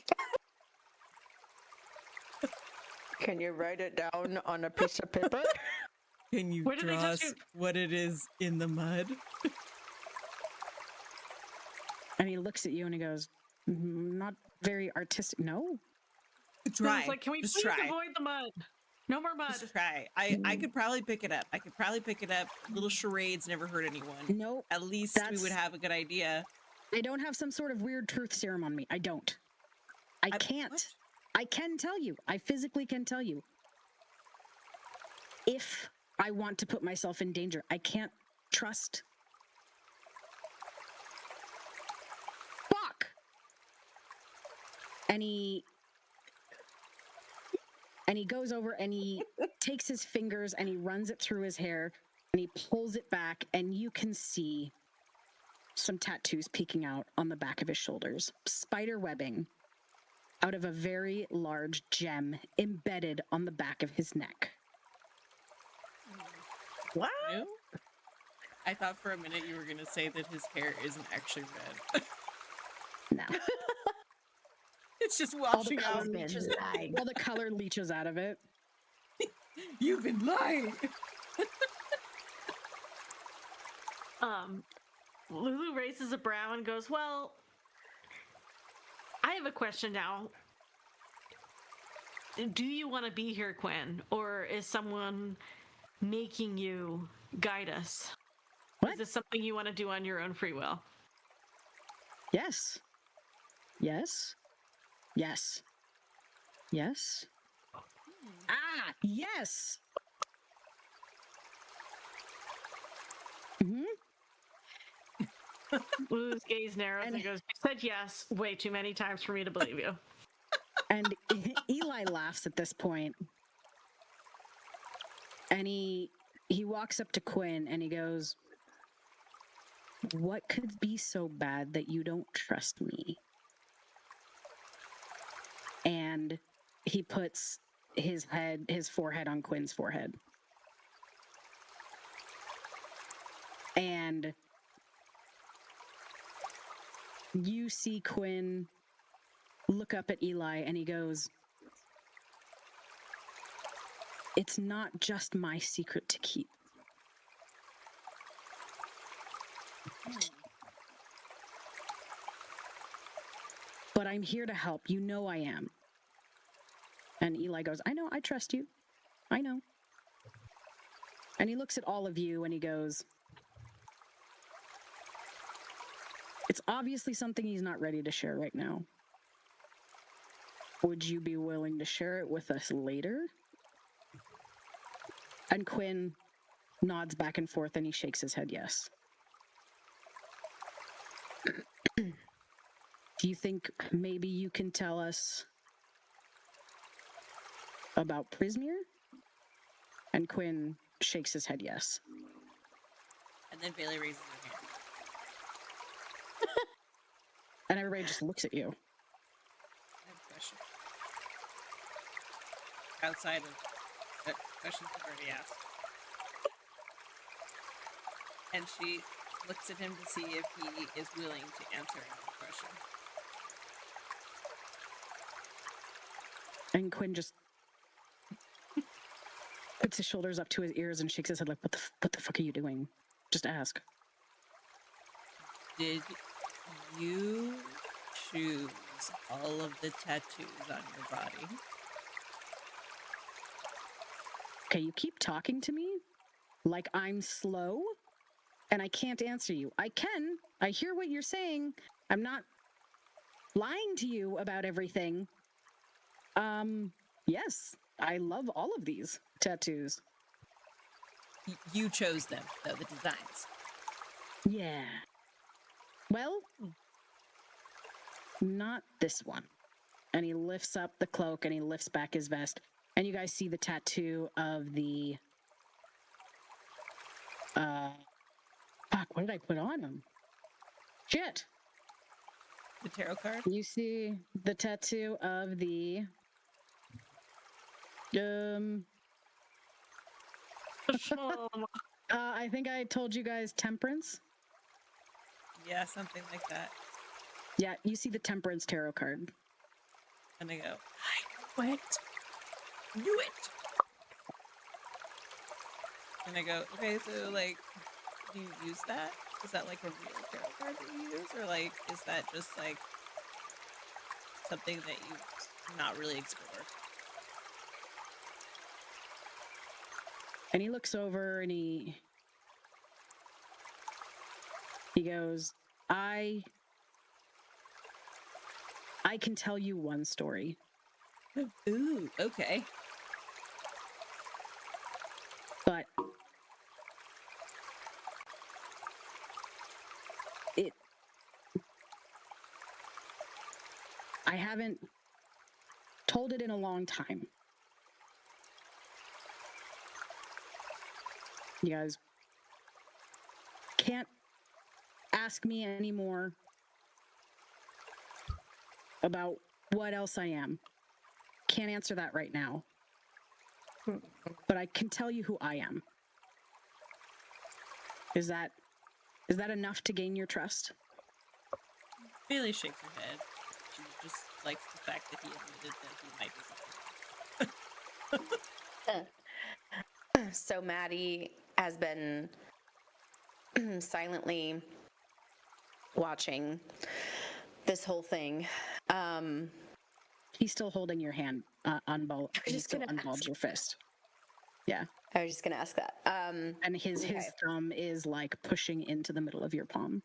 Can you write it down on a piece of paper? Can you Where did they draw touch us you? what it is in the mud? And he looks at you and he goes, not very artistic. No. Try. It's like, can we Just please try. avoid the mud? No more mud. Just try. I could probably pick it up. Little charades never hurt anyone. Nope. At least we would That's- have a good idea. I don't have some sort of weird truth serum on me. I don't. I can't. What? I can tell you. I physically can tell you. If I want to put myself in danger, I can't trust. Fuck! And he goes over and he takes his fingers and he runs it through his hair and he pulls it back and you can see some tattoos peeking out on the back of his shoulders. Spider webbing out of a very large gem embedded on the back of his neck. What? No? I thought for a minute you were going to say that his hair isn't actually red. No. It's just All the washing color out. leaches. All the color leaches out of it. You've been lying. Lulu raises a brow and goes, well, I have a question now. Do you want to be here, Quinn? Or is someone making you guide us? What? Is this something you want to do on your own free will? Yes. Yes. Yes. Yes. Ah, yes. Hmm. Lulu's gaze narrows and goes, you said yes way too many times for me to believe you. And Eli laughs at this point. And he walks up to Quinn and he goes, what could be so bad that you don't trust me? And he puts his forehead on Quinn's forehead. And you see Quinn look up at Eli and he goes, it's not just my secret to keep. But I'm here to help. You know I am. And Eli goes, I know, I trust you. I know. And he looks at all of you and he goes, it's obviously something he's not ready to share right now. Would you be willing to share it with us later? And Quinn nods back and forth and he shakes his head yes. Do you think maybe you can tell us about Prismere? And Quinn shakes his head yes. And then Bailey raises her hand. And everybody just looks at you. I have a question. Outside of questions I've already asked. And she looks at him to see if he is willing to answer another question. And Quinn just puts his shoulders up to his ears and shakes his head like, what the fuck are you doing? Just ask. Did you choose all of the tattoos on your body? Okay, you keep talking to me like I'm slow and I can't answer you. I can. I hear what you're saying. I'm not lying to you about everything. Yes, I love all of these tattoos. You chose them, though, the designs. Yeah. Well, not this one. And he lifts up the cloak and he lifts back his vest. And you guys see the tattoo of the... Fuck, what did I put on him? Shit! The tarot card? You see the tattoo of the... I think I told you guys temperance. Yeah, something like that. Yeah, you see the temperance tarot card. And I go, I knew it! Knew it! And I go, okay, so, like, do you use that? Is that, like, a real tarot card that you use? Or, like, is that just, like, something that you not really explore? And he looks over and he goes, I can tell you one story. Ooh, okay. But I haven't told it in a long time. You guys can't ask me anymore about what else I am. Can't answer that right now. But I can tell you who I am. Is that enough to gain your trust? Bailey shakes her head. She just likes the fact that he admitted that he might be lying. So Maddie has been silently watching this whole thing. He's still holding your hand, he's still gonna unballed ask. your fist. Yeah. I was just gonna ask that. And his thumb is like pushing into the middle of your palm.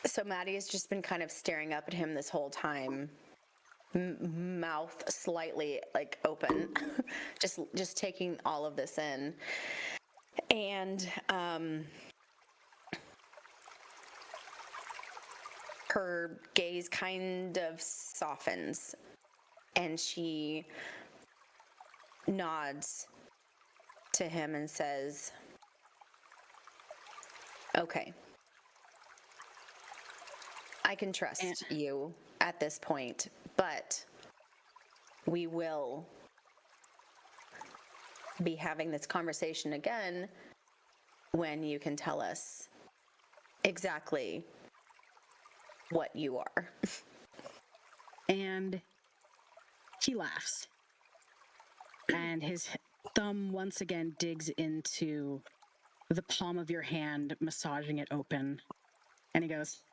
So Maddie has just been kind of staring up at him this whole time, mouth slightly like open, just taking all of this in, and her gaze kind of softens, and she nods to him and says, "Okay. I can trust you at this point, but we will be having this conversation again when you can tell us exactly what you are." And he laughs. And his thumb once again digs into the palm of your hand, massaging it open. And he goes,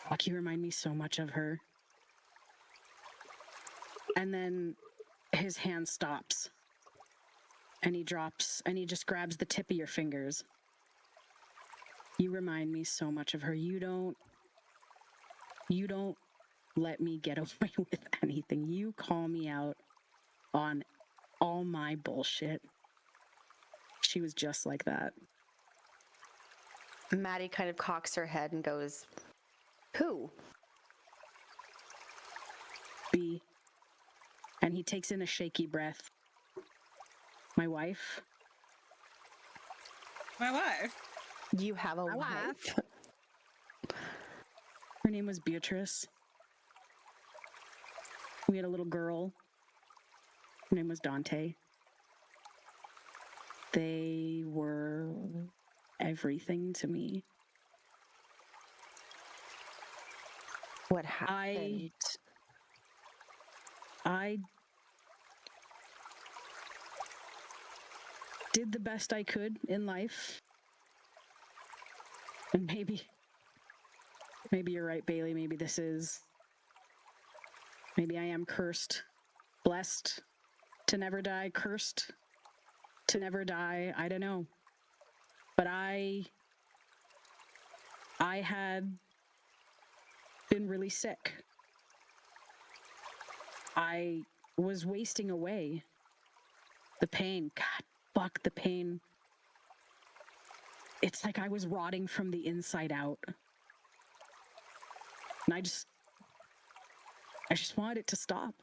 "Fuck, you remind me so much of her." And then his hand stops. And he just grabs the tip of your fingers. "You remind me so much of her. You don't let me get away with anything. You call me out on all my bullshit. She was just like that." Maddie kind of cocks her head and goes, "Who?" "B." And he takes in a shaky breath. "My wife." My wife. You have a wife? Her name was Beatrice. We had a little girl. Her name was Dante. They were everything to me. What happened? I did the best I could in life. And maybe you're right, Bailey. Maybe I am cursed. Blessed to never die. Cursed to never die. I don't know. But I had been really sick. I was wasting away. The pain. God, fuck the pain. It's like I was rotting from the inside out. And I just wanted it to stop.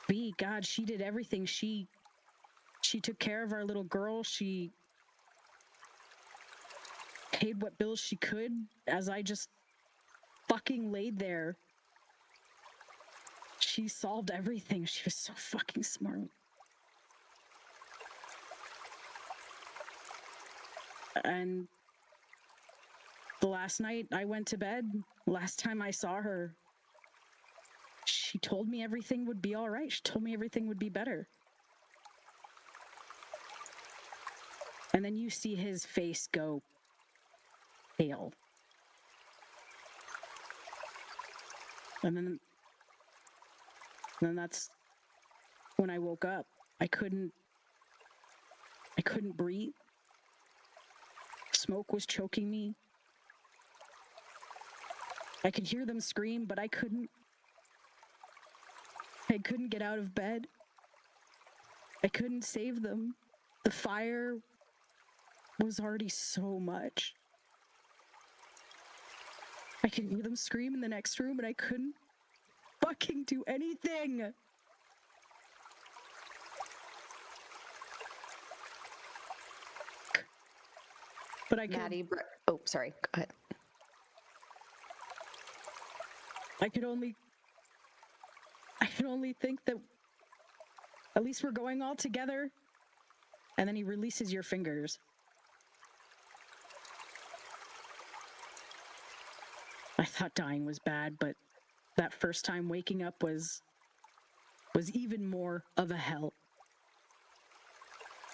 B, God, she did everything. She took care of our little girl. She paid what bills she could as I just fucking laid there. She solved everything. She was so fucking smart. And the last night I went to bed, last time I saw her, she told me everything would be all right. She told me everything would be better. And then you see his face go pale. And then that's when I woke up. I couldn't breathe. Smoke was choking me. I could hear them scream, but I couldn't get out of bed. I couldn't save them. The fire was already so much. I could hear them scream in the next room, and I couldn't fucking do anything. But I could. Maddie, oh, sorry. Go ahead. I could only can only think that at least we're going all together. And then he releases your fingers. I thought dying was bad, but that first time waking up was even more of a hell.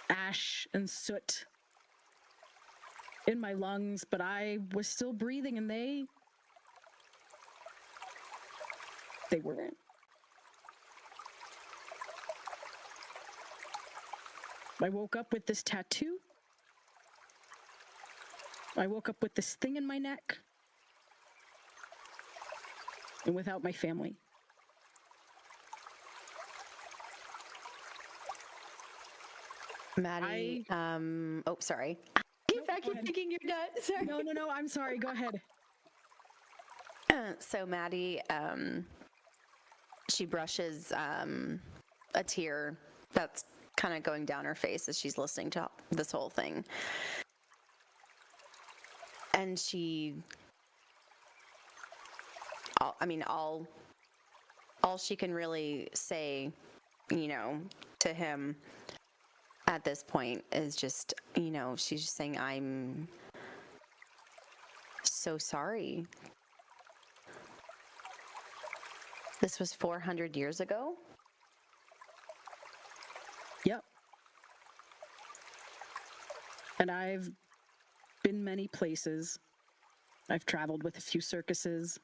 Ash and soot in my lungs, but I was still breathing, and they weren't. I woke up with this tattoo. I woke up with this thing in my neck. And without my family. Maddie, oh, sorry. I keep thinking you're done. Sorry. No, I'm sorry. Go ahead. So Maddie, she brushes a tear that's kind of going down her face as she's listening to this whole thing. And all she can really say, to him at this point is just, she's just saying, I'm so sorry. This was 400 years ago? Yep. And I've been many places. I've traveled with a few circuses.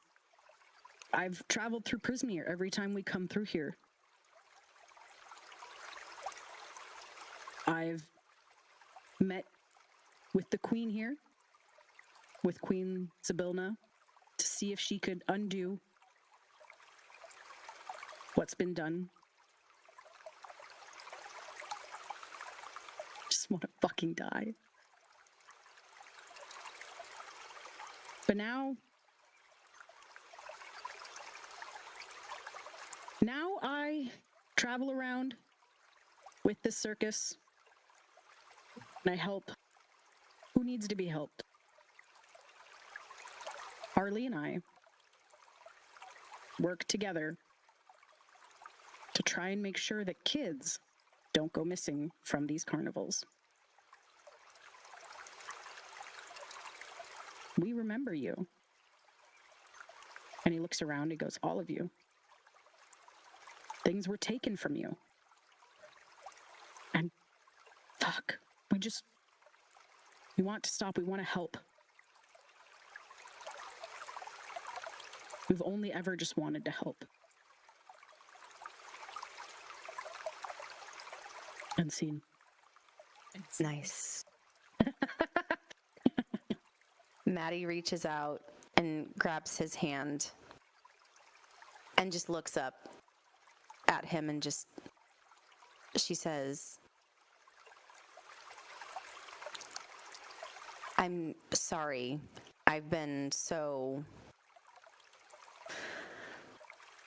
I've traveled through Prismere every time we come through here. I've met with the Queen here, with Queen Zybilna, to see if she could undo what's been done. Just want to fucking die. But now I travel around with this circus, and I help who needs to be helped. Harley and I work together to try and make sure that kids don't go missing from these carnivals. We remember you. And he looks around, he goes, all of you. Things were taken from you. And fuck, we want to stop, we want to help. We've only ever just wanted to help. Unseen. Nice. Maddie reaches out and grabs his hand and just looks up at him and she says, I'm sorry. I've been so...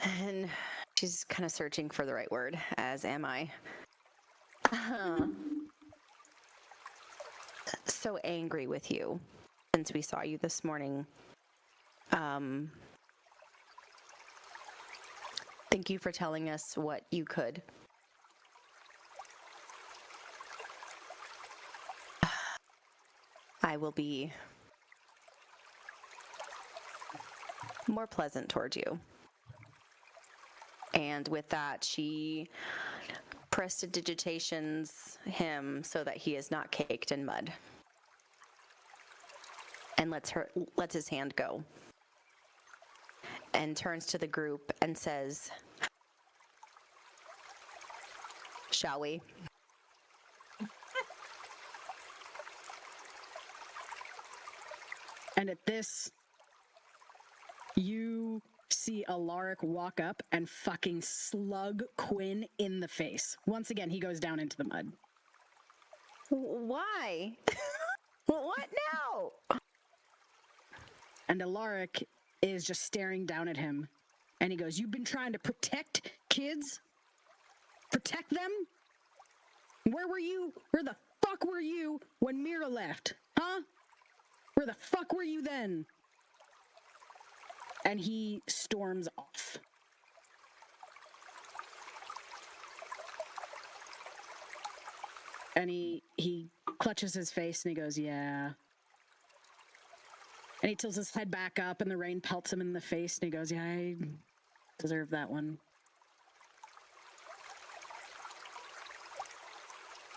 And she's kind of searching for the right word, as am I. So angry with you since we saw you this morning. Thank you for telling us what you could. I will be more pleasant towards you. And with that, she prestidigitations him so that he is not caked in mud. And lets his hand go. And turns to the group and says, shall we? And at this, you see Alaric walk up and fucking slug Quinn in the face. Once again, he goes down into the mud. Why? What now? And Alaric is just staring down at him. And he goes, you've been trying to protect kids? Protect them? Where were you? Where the fuck were you when Mira left? Huh? Where the fuck were you then? And he storms off. And he clutches his face and he goes, yeah. And he tilts his head back up and the rain pelts him in the face and he goes, yeah, I deserve that one.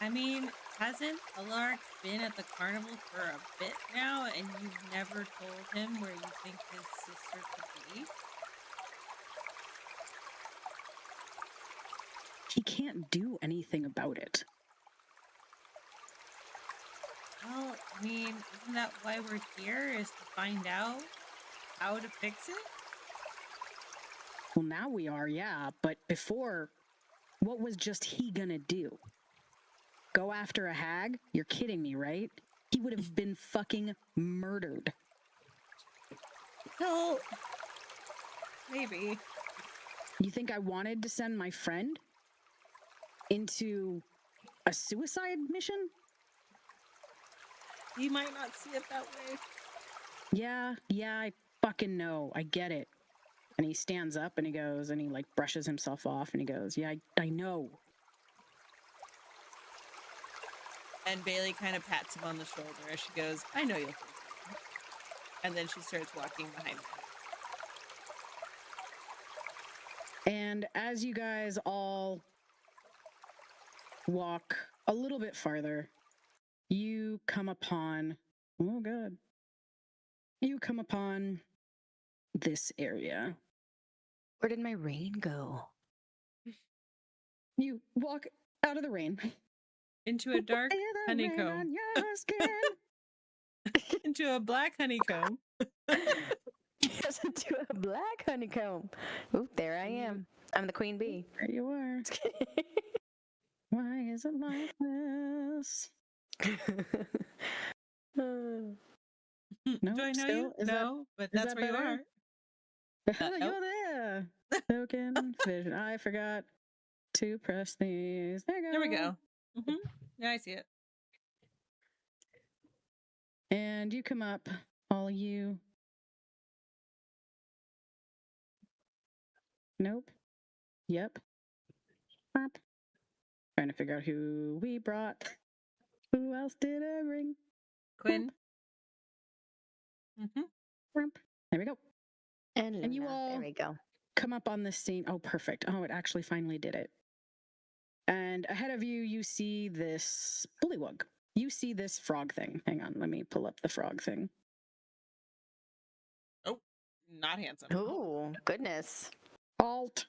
I mean, hasn't Alaric been at the carnival for a bit now, and you've never told him where you think his sister could be? He can't do anything about it. Well, I mean, isn't that why we're here, is to find out how to fix it? Well, now we are, yeah, but before, what was just he gonna do? Go after a hag? You're kidding me, right? He would have been fucking murdered. Well, maybe. You think I wanted to send my friend into a suicide mission? You might not see it that way. Yeah, I fucking know. I get it. And he stands up and he goes, and he like brushes himself off and he goes, yeah, I know. And Bailey kind of pats him on the shoulder as she goes, I know you'll fix it. And then she starts walking behind him. And as you guys all walk a little bit farther, you come upon, oh god, you come upon this area. Where did my rain go? You walk out of the rain. Into a dark honeycomb. Into a black honeycomb. Yes, into a black honeycomb. Oop, there I am. I'm the queen bee. There you are. Why is it like this? Do I know still? you? No, but that's where you are. You're there. Token vision. I forgot to press these. There you go. There we go. Now I see it. And you come up, all of you. Nope. Yep. Pop. Trying to figure out who we brought. Who else did I bring? Quinn. There we go. And you all there we go. come up on this scene. Oh, perfect. Oh, it actually finally did it. And ahead of you, you see this bullywug. You see this frog thing. Hang on, let me pull up the frog thing. Oh, not handsome. Oh, goodness. Alt.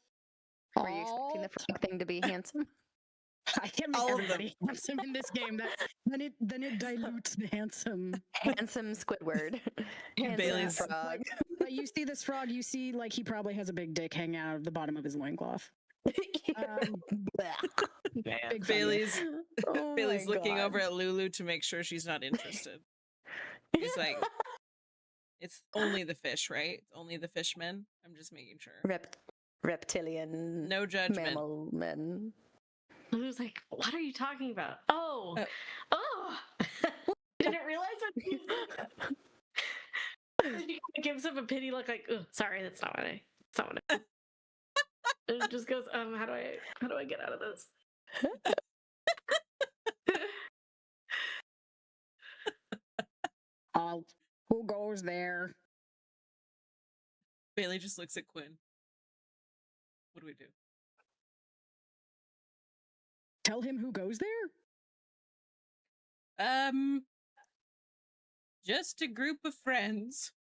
Were you expecting the frog thing to be handsome? I can't make everybody handsome in this game. Then it dilutes the handsome. Handsome Squidward. Handsome Bailey's frog. But you see this frog, you see like he probably has a big dick hanging out of the bottom of his loincloth. Big Bailey's Oh Bailey's my looking God. over at Lulu to make sure she's not interested. He's like, it's only the fish, right? It's only the fishmen. I'm just making sure. Reptilian. No judgment. Mammal men. Lulu's like, what are you talking about? Oh, didn't realize what he gives him a pity look like, oh, sorry, that's not what I. It just goes, how do I get out of this? Who goes there? Bailey just looks at Quinn. What do we do? Tell him who goes there? Just a group of friends.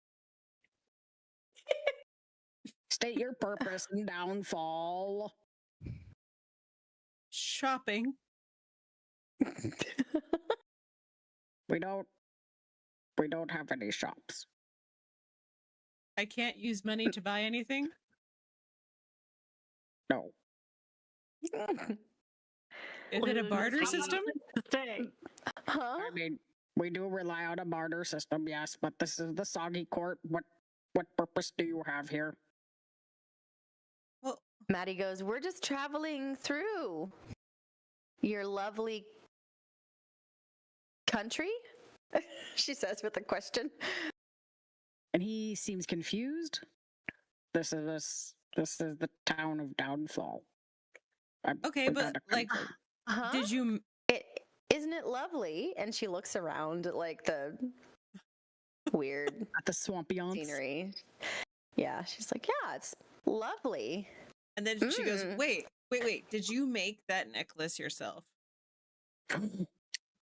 State your purpose and downfall. Shopping. We don't have any shops. I can't use money to buy anything. No. Is it a barter system? Huh? I mean, we do rely on a barter system, yes, but this is the Soggy Court. What purpose do you have here? Well, Maddie goes, we're just traveling through your lovely country, she says with a question. And he seems confused. This is the town of Downfall. okay, but like, Huh? did you? Isn't isn't it lovely? And she looks around at like the weird At the swampyance. scenery. Yeah, she's like, yeah, it's lovely. And then she goes, wait, did you make that necklace yourself?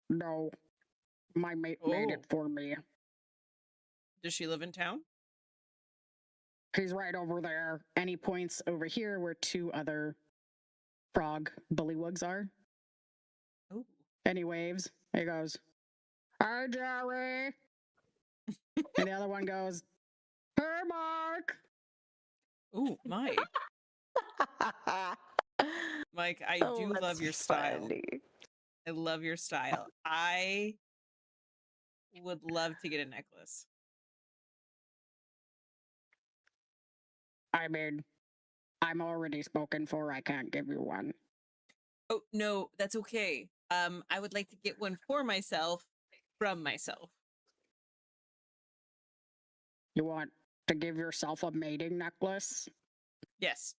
No, my mate made it for me. Does she live in town? He's right over there. And he points over here where two other frog bullywugs are. Oh. And he waves. He goes, "Hi, Jerry." And the other one goes, "Hey, Mark." Ooh, Mike. Mike, I do love your style. Funny. I love your style. I would love to get a necklace. I mean, I'm already spoken for. I can't give you one. Oh, no, that's okay. I would like to get one for myself from myself. You want to give yourself a mating necklace? Yes.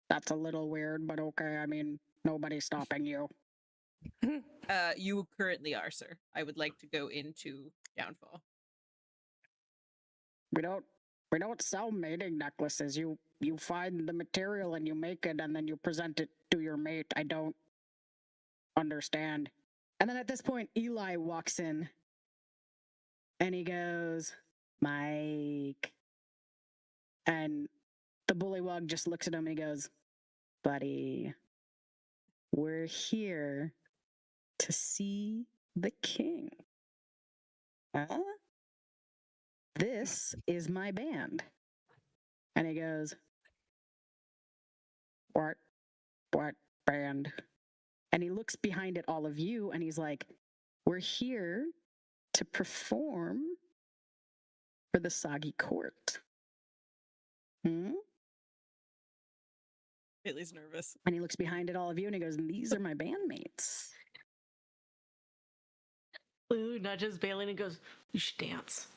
That's a little weird, but okay. I mean, nobody's stopping you. You currently are, sir. I would like to go into Downfall. We don't sell mating necklaces. You find the material and you make it and then you present it to your mate. I don't understand. And then at this point, Eli walks in and he goes, "Mike." And the bullywug just looks at him and he goes, "Buddy, we're here to see the king. Huh? This is my band." And he goes, What band?" And he looks behind at all of you and he's like, "We're here to perform for the Soggy Court." Bailey's nervous. And he looks behind at all of you and he goes, "These are my bandmates." Lulu nudges Bailey and goes, "You should dance.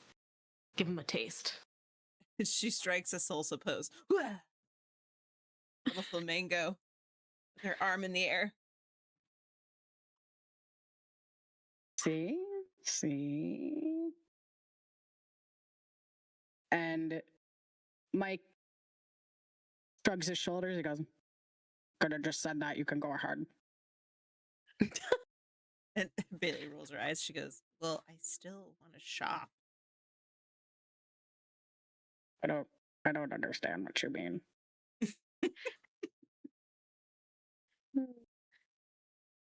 Give him a taste." She strikes a salsa pose. Wah! Little flamingo. With her arm in the air. See? And Mike shrugs his shoulders. He goes, "Could have just said that. You can go ahead." And Bailey rolls her eyes. She goes, "Well, I still want to shop." I don't understand what you mean.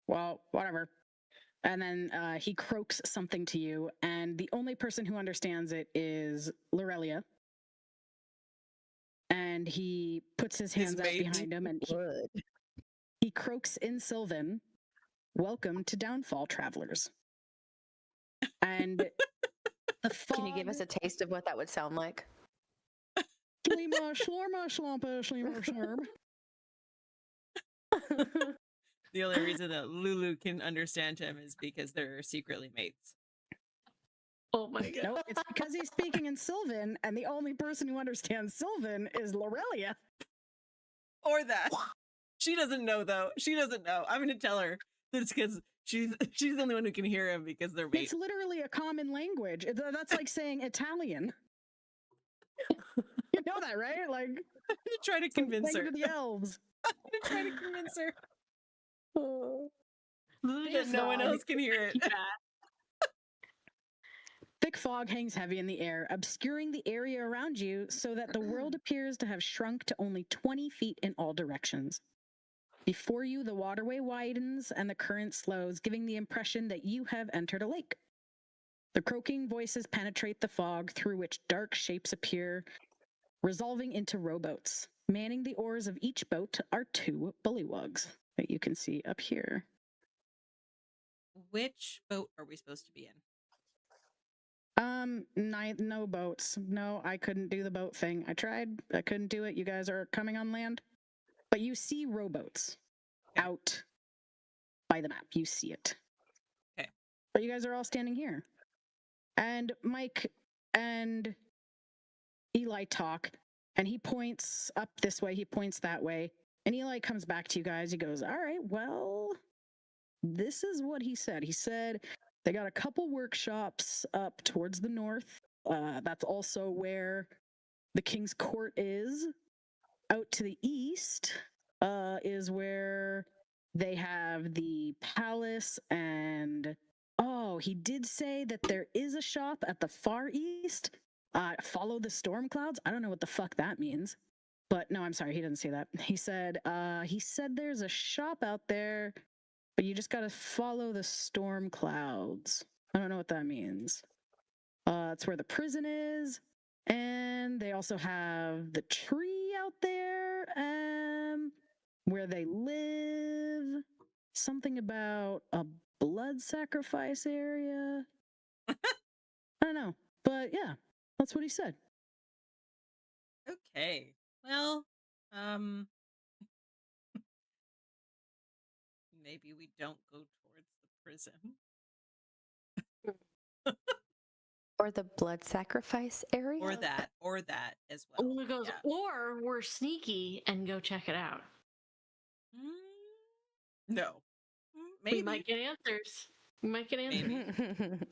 Well, whatever. And then he croaks something to you, and the only person who understands it is Lirelia. And he puts his hands out behind him, and he croaks in Sylvan, "Welcome to Downfall, travelers." And the fog... Can you give us a taste of what that would sound like? Shlima, shlorma, shlompa, shlima, shlorb. The only reason that Lulu can understand him is because they're secretly mates. Oh my god. No, it's because he's speaking in Sylvan, and the only person who understands Sylvan is Lirelia. Or that. She doesn't know, though. She doesn't know. I'm going to tell her that it's because she's the only one who can hear him because they're mates. It's literally a common language. That's like saying Italian. You know that, right? Like, I'm going to try to convince her. To the elves. I'm going to try to convince her. Lulu That just no one nods. else can hear it. Yeah. Thick fog hangs heavy in the air, obscuring the area around you so that the world appears to have shrunk to only 20 feet in all directions. Before you, the waterway widens and the current slows, giving the impression that you have entered a lake. The croaking voices penetrate the fog, through which dark shapes appear, resolving into rowboats. Manning the oars of each boat are two bullywugs that you can see up here. Which boat are we supposed to be in? No boats. No, I couldn't do the boat thing. I tried. I couldn't do it. You guys are coming on land. But you see rowboats out by the map. You see it. Okay. But you guys are all standing here. And Mike and Eli talk, and he points up this way, he points that way, and Eli comes back to you guys. He goes, "All right, well, this is what he said. He said they got a couple workshops up towards the north. That's also where the King's Court is. Out to the east is where they have the palace, and oh, he did say that there is a shop at the far east. Follow the storm clouds. I don't know what the fuck that means, but no, I'm sorry, he didn't say that. He said there's a shop out there, but you just gotta follow the storm clouds. I don't know what that means. It's where the prison is, and they also have the tree out there, where they live. Something about a blood sacrifice area. I don't know, but yeah, that's what he said. Okay. Well, maybe we don't go towards the prison. Or the blood sacrifice area? Or that as well. Lulu goes, Yeah. or we're sneaky and go check it out. No. Maybe. We might get answers. Maybe.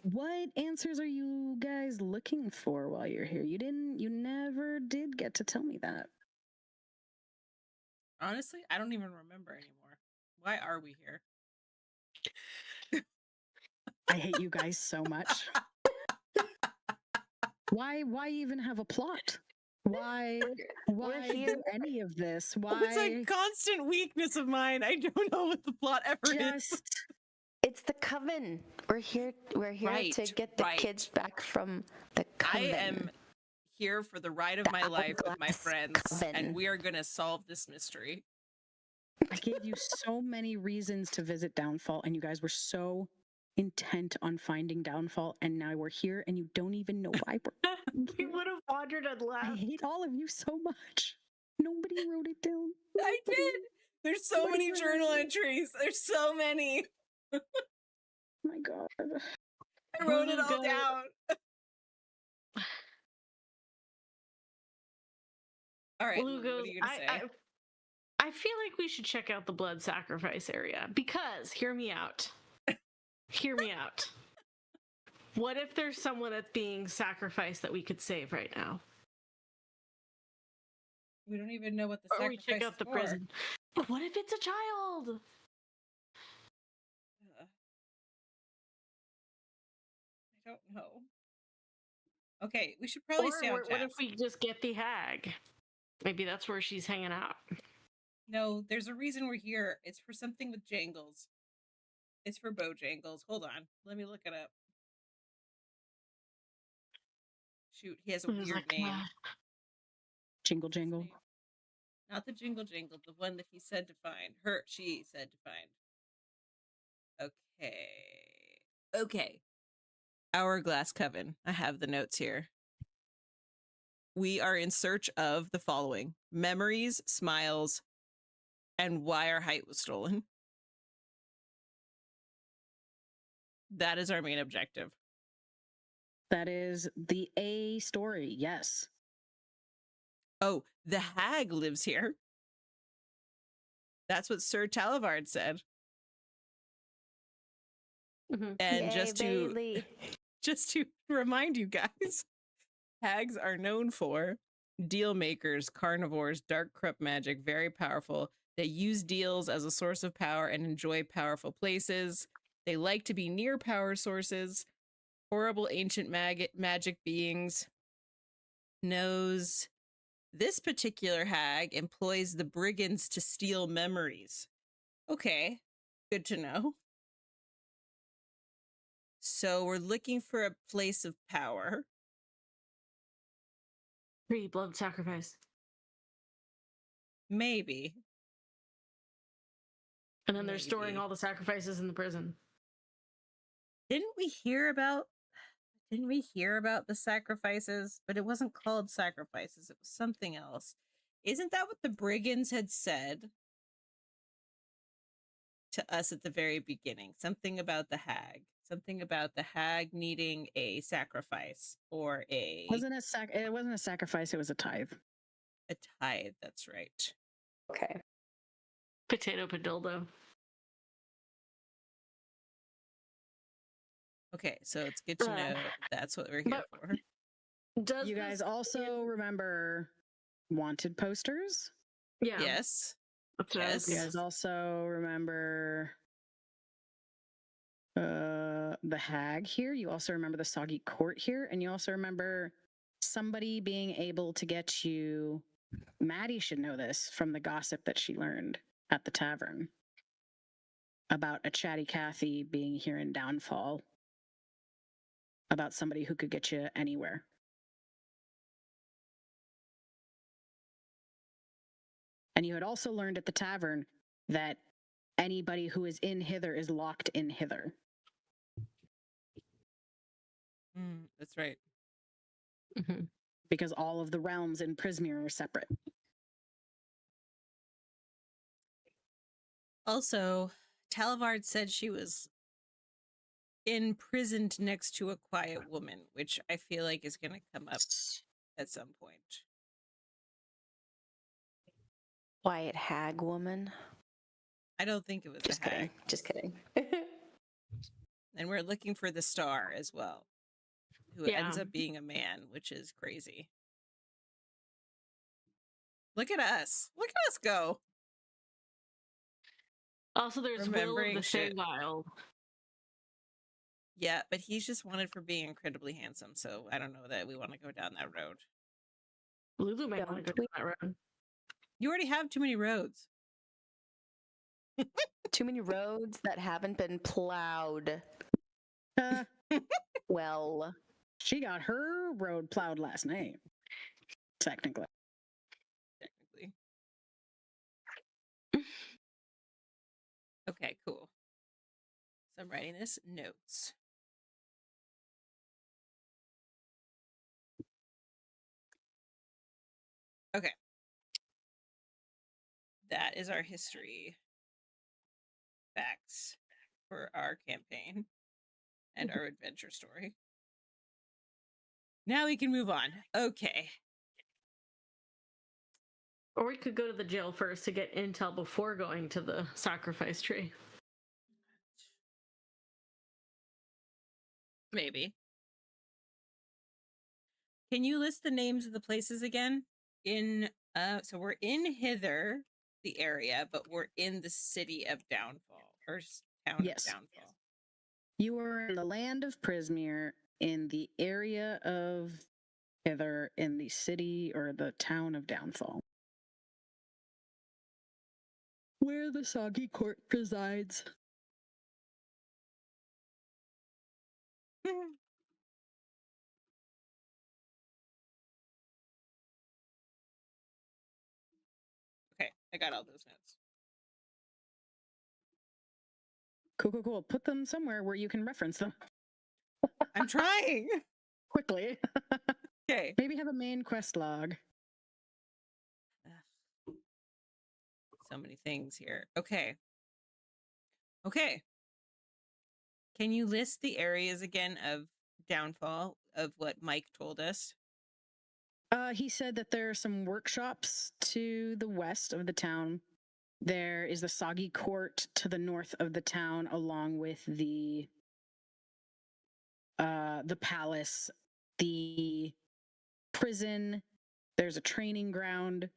What answers are you guys looking for while you're here? You never did get to tell me that. Honestly, I don't even remember anymore. Why are we here? I hate you guys so much. Why even have a plot? Why here. do any of this? Why? It's a constant weakness of mine. I don't know what the plot ever is. It's the coven. We're here Right, to get the right. kids back from the coven. I am here for the ride of The my life with my Hourglass friends, Coven. and we are going to solve this mystery. I gave you so many reasons to visit Downfall, and you guys were so intent on finding Downfall, and now we're here, and you don't even know why we're We would have wandered and I left. hate all of you so much. Nobody wrote it down. I did. There's so What do many you journal write? entries. There's so many. My God. I wrote it all Go. down. All right, Lulu Lulu, goes, what are you going to say? I feel like we should check out the blood sacrifice area because, hear me out. Hear me out. What if there's someone that's being sacrificed that we could save right now? We don't even know what the Or we sacrifice check out the is for. prison. But what if it's a child? I don't know. Okay, we should probably stay on Or what if task. we just get the hag? Maybe that's where she's hanging out. No, there's a reason we're here. It's for something with jangles. It's for Bojangles. Hold on. Let me look it up. Shoot, he has a It was weird like, name. Jingle jangle. Not the jingle jangle, the one that he said to find. She said to find. Okay. Hourglass Coven. I have the notes here. We are in search of the following: memories, smiles, and why our height was stolen. That is our main objective. That is the A story, yes. Oh, the hag lives here. That's what Sir Talivard said. Mhm. And Yay, just to remind you guys, hags are known for deal makers, carnivores, dark corrupt magic, very powerful. They use deals as a source of power and enjoy powerful places. They like to be near power sources. Horrible ancient magic beings. Knows this particular hag employs the brigands to steal memories. Okay, good to know. So we're looking for a place of power. Blood sacrifice. Maybe. And then they're storing Maybe. all the sacrifices in the prison. Didn't we hear about the sacrifices? But it wasn't called sacrifices. It was something else. Isn't that what the brigands had said to us at the very beginning? Something about the hag. Something about the hag needing a sacrifice or a... It wasn't a sacrifice, it was a tithe. A tithe, that's right. Okay. Potato padildo. Okay, so it's good to know that's what we're here for. Does You guys also remember wanted posters? Yeah. Yes. That's what I was Yes. You guys also remember the hag here. You also remember the soggy court here, and you also remember somebody being able to get you. Maddie should know this from the gossip that she learned at the tavern about a chatty Cathy being here in Downfall, about somebody who could get you anywhere. And you had also learned at the tavern that anybody who is in hither is locked in hither. That's right. Mm-hmm. Because all of the realms in Prismere are separate. Also, Talivard said she was imprisoned next to a quiet woman, which I feel like is going to come up at some point. Quiet hag woman. I don't think it was Just a hag. kidding. Just kidding. And we're looking for the star as well, who ends up being a man, which is crazy. Look at us. Look at us go. Also, there's Will of the shit. Feywild. Yeah, but he's just wanted for being incredibly handsome, so I don't know that we want to go down that road. Lulu might want to go down that road. You already have too many roads. Too many roads that haven't been plowed. Well, she got her road plowed last night. Technically. Okay, cool. So I'm writing this notes. Okay. That is our history facts for our campaign and our adventure story. Now we can move on. Okay. Or we could go to the jail first to get intel before going to the sacrifice tree. Maybe. Can you list the names of the places again? So we're in Hither, the area, but we're in the city of Downfall, or town of Downfall. You are in the land of Prismere, in the area of Hither, in the city or the town of Downfall, where the soggy court presides. Okay, I got all those notes. Cool. Put them somewhere where you can reference them. I'm trying. Quickly. Okay. Maybe have a main quest log. So many things here. Okay. Can you list the areas again of Downfall of what Mike told us? He said that there are some workshops to the west of the town. There is the Soggy Court to the north of the town, along with the palace, the prison. There's a training ground.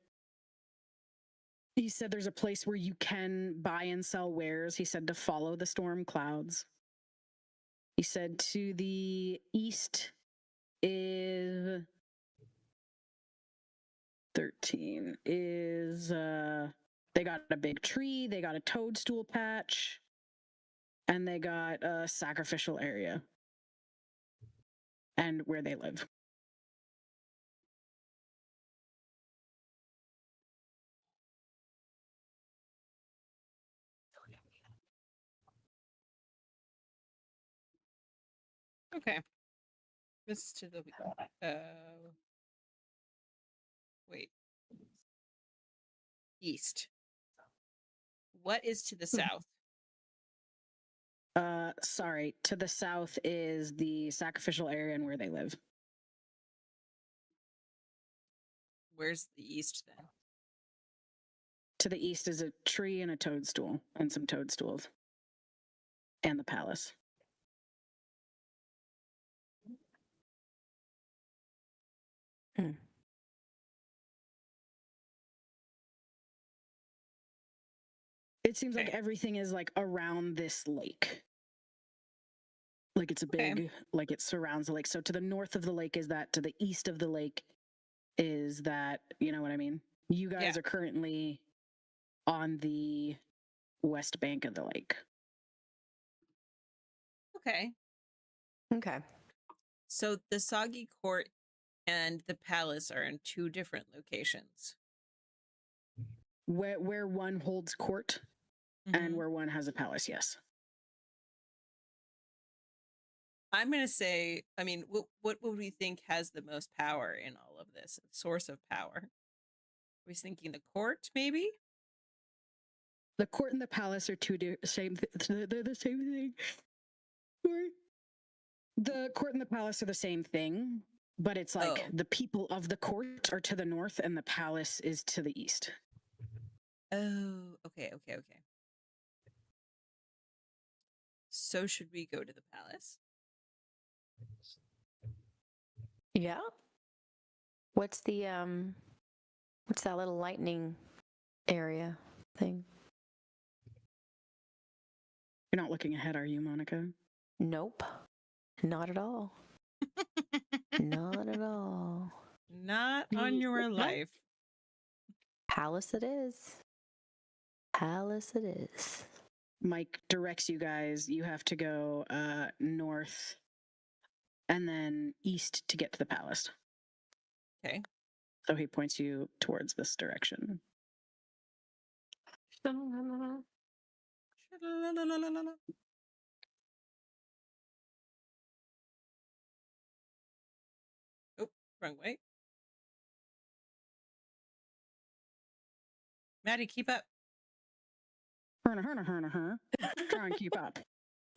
He said there's a place where you can buy and sell wares. He said to follow the storm clouds. He said to the east is 13 is they got a big tree, they got a toadstool patch, and they got a sacrificial area and where they live. Okay. This is to the wait. East. What is to the south? Sorry, to the south is the sacrificial area and where they live. Where's the east then? To the east is a tree and a toadstool and some toadstools. And the palace. It seems like Okay. everything is like around this lake. Like it's a big, like it surrounds the lake. So to the north of the lake is that, to the east of the lake is that, you know what I mean? You guys Yeah. are currently on the west bank of the lake. Okay. Okay. So the Soggy Court and the palace are in two different locations. Where one holds court and where one has a palace, yes. I'm going to say, I mean, what would we think has the most power in all of this? Source of power? I was thinking the court, maybe? The court and the palace are they're the same thing. Sorry. The court and the palace are the same thing, but it's like the people of the court are to the north and the palace is to the east. Oh, okay. So should we go to the palace? Yeah. What's that little lightning area thing? You're not looking ahead, are you, Monica? Nope. Not at all. Not at all. Not on your life. Palace it is. Palace it is. Mike directs you guys. You have to go north and then east to get to the palace. Okay. So he points you towards this direction. Oh, wrong way. Maddie, keep up. Try and keep up.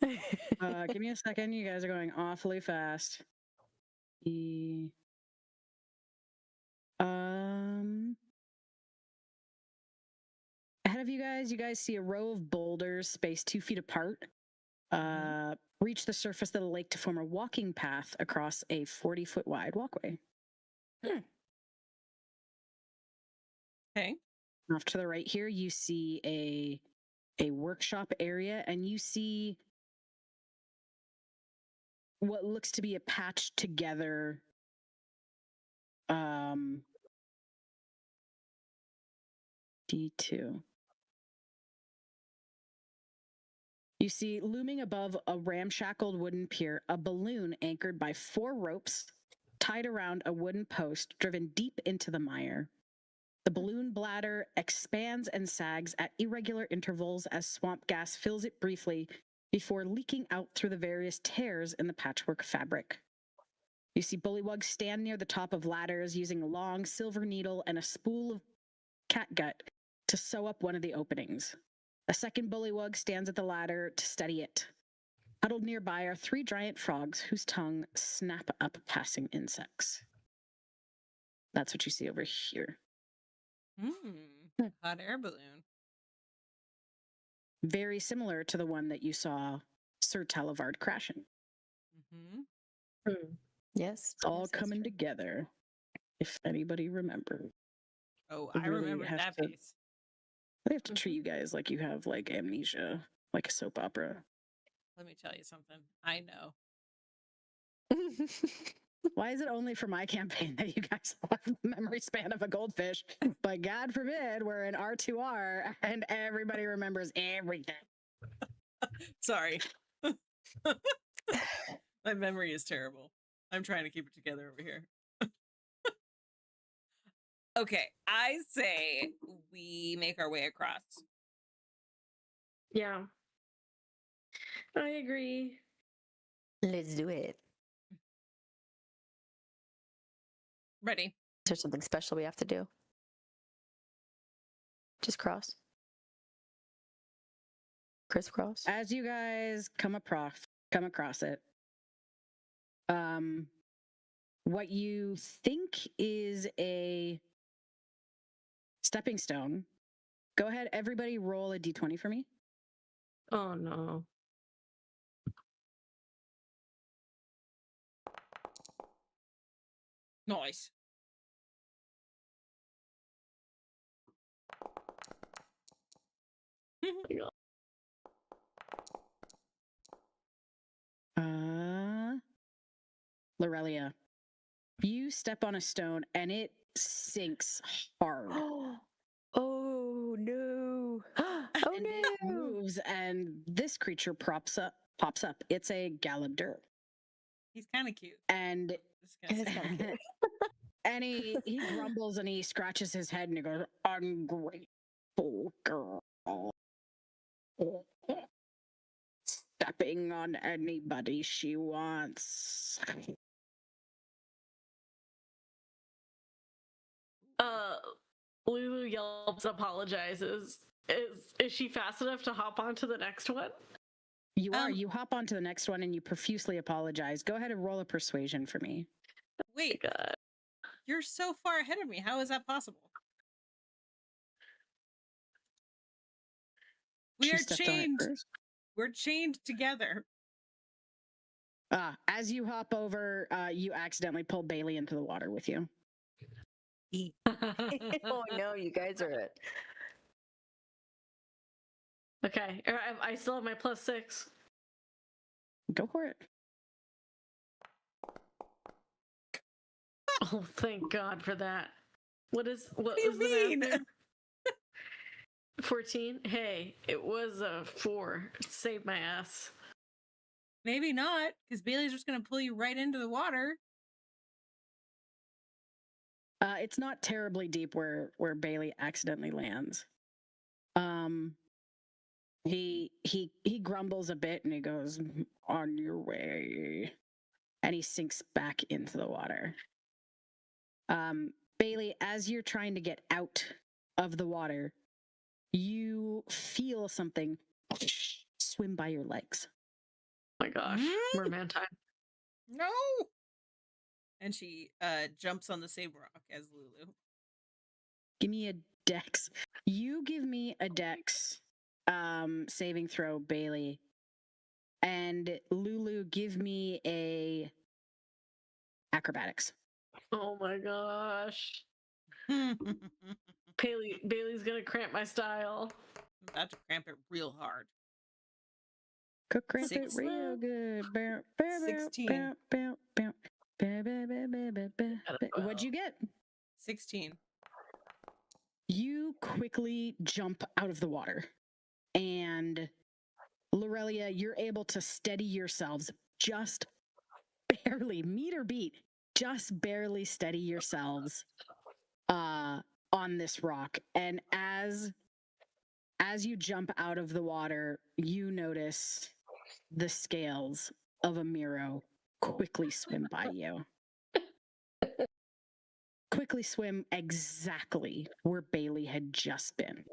Give me a second. You guys are going awfully fast. Ahead of you guys see a row of boulders spaced 2 feet apart. Reach the surface of the lake to form a walking path across a 40-foot wide walkway. Okay. Off to the right here, you see a workshop area, and you see what looks to be a patched together D2. You see, looming above a ramshackled wooden pier, a balloon anchored by 4 ropes tied around a wooden post driven deep into the mire. The balloon bladder expands and sags at irregular intervals as swamp gas fills it briefly before leaking out through the various tears in the patchwork fabric. You see bullywugs stand near the top of ladders using a long silver needle and a spool of catgut to sew up one of the openings. A second bullywug stands at the ladder to steady it. Huddled nearby are 3 giant frogs whose tongue snap up passing insects. That's what you see over here. Hot air balloon. Very similar to the one that you saw Sir Talivard crashing. Yes. It's all coming together, if anybody remembers. Oh, I remember that piece. They have to treat you guys like you have like amnesia, like a soap opera. Let me tell you something. I know. Why is it only for my campaign that you guys have the memory span of a goldfish? But God forbid we're in R2R and everybody remembers everything. Sorry. My memory is terrible. I'm trying to keep it together over here. Okay, I say we make our way across. Yeah. I agree. Let's do it. Ready. Is there something special we have to do? Just cross. Crisscross. As you guys come across it, what you think is a stepping stone. Go ahead, everybody roll a d20 for me. Oh no. Nice. Lirelia, you step on a stone and it sinks hard. Oh no! Oh and no! it moves, and this creature pops up. It's a Galadur. He's kind of cute. And It is kind of cute. and he grumbles and he scratches his head and he goes, "Ungrateful girl, stepping on anybody she wants." Lulu yelps, apologizes. Is she fast enough to hop onto the next one? You are. You hop onto the next one and you profusely apologize. Go ahead and roll a persuasion for me. Wait, God. You're so far ahead of me. How is that possible? We are chained. We're chained together. As you hop over, you accidentally pull Bailey into the water with you. Oh no, you guys are it. Okay, I still have my +6. Go for it. Oh, thank God for that. What do you was mean? the math there? 14? Hey, it was a 4. It saved my ass. Maybe not, because Bailey's just going to pull you right into the water. It's not terribly deep where Bailey accidentally lands. He grumbles a bit and he goes, "On your way," and he sinks back into the water. Bailey, as you're trying to get out of the water, you feel something swim by your legs. Oh my gosh, merman time. No! And she jumps on the same rock as Lulu. Give me a dex. You give me a dex saving throw, Bailey. And Lulu, give me a acrobatics. Oh my gosh. Bailey's gonna cramp my style. I'm about to cramp it real hard. Could cramp it real good. 16. What'd you get? 16. You quickly jump out of the water. And Lirelia, you're able to steady yourselves just barely, meter beat, just barely steady yourselves on this rock. And as you jump out of the water, you notice the scales of a Miro quickly swim by you. Quickly swim exactly where Bailey had just been.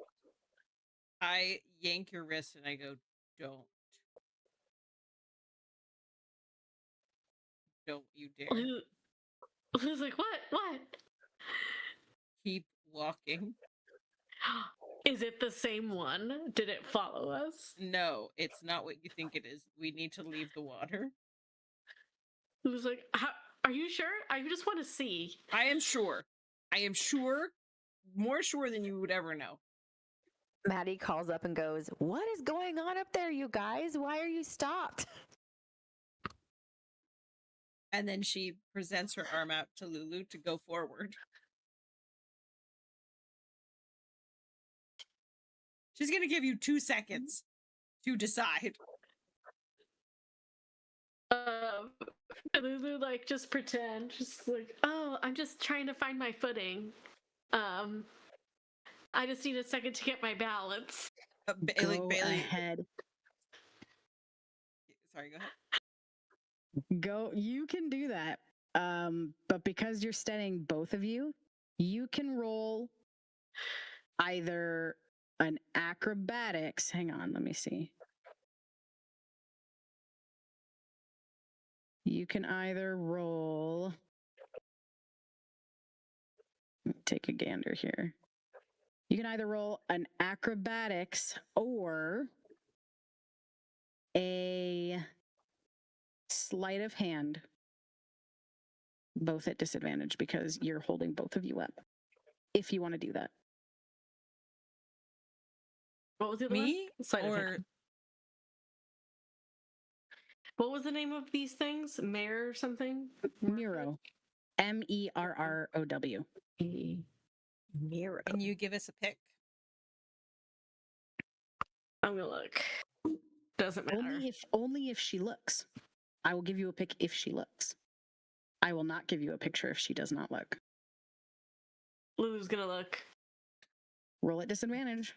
I yank your wrist and I go, "Don't. Don't you dare." Who's like, what? Keep walking. Is it the same one? Did it follow us? No, it's not what you think it is. We need to leave the water. Who's like, are you sure? I just want to see. I am sure. More sure than you would ever know. Maddie calls up and goes, "What is going on up there, you guys? Why are you stopped?" And then she presents her arm out to Lulu to go forward. She's going to give you 2 seconds to decide. Lulu, like, just pretend. Just like, oh, I'm just trying to find my footing. I just need a second to get my balance. Bailey ahead. Sorry, go ahead. You can do that. But because you're steadying both of you, you can roll either an acrobatics. Hang on, let me see. You can either roll. Let me take a gander here. You can either roll an acrobatics or a sleight of hand. Both at disadvantage because you're holding both of you up. If you want to do that. What was the other Me one? Sleight of or hand. What was the name of these things? Mare or something? Miro. Merrow. Miro. can you give us a pick? I'm gonna look. Doesn't matter. Only if she looks. I will give you a pick if she looks. I will not give you a picture if she does not look. Lulu's gonna look. Roll at disadvantage.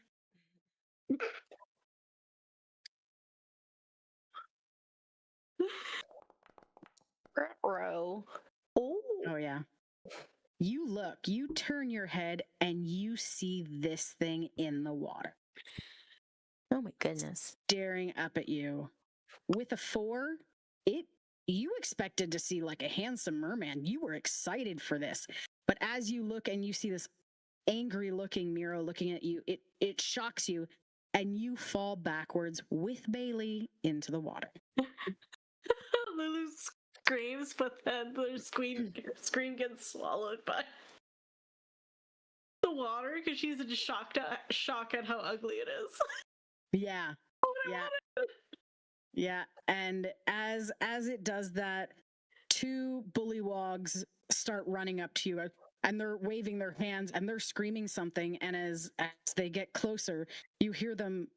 Row. Oh yeah. You look, you turn your head and you see this thing in the water, Oh my goodness. staring up at you. With a 4, you expected to see like a handsome merman. You were excited for this. But as you look and you see this angry looking Miro looking at you, it shocks you and you fall backwards with Bailey into the water. Lulu screams, but then the scream gets swallowed by the water because she's in shock at how ugly it is. Yeah. Yeah. Yeah. And as it does that, 2 bullywogs start running up to you and they're waving their hands and they're screaming something. And as they get closer, you hear them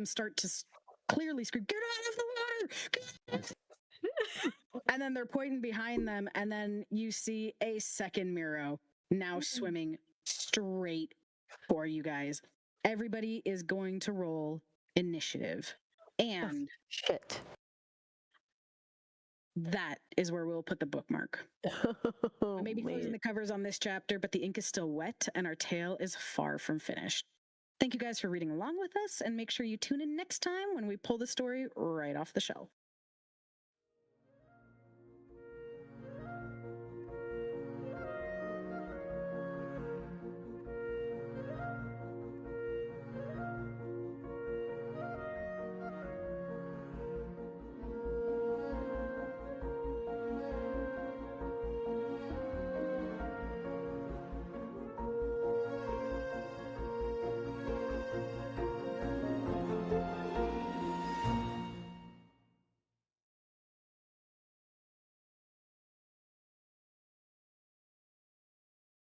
start to clearly scream, "Get out of the water!" And then they're pointing behind them, and then you see a second Miro now swimming straight for you guys. Everybody is going to roll initiative. And Shit. that is where we'll put the bookmark. Oh, Maybe closing the covers on this chapter, but the ink is still wet and our tale is far from finished. Thank you guys for reading along with us, and make sure you tune in next time when we pull the story right off the shelf.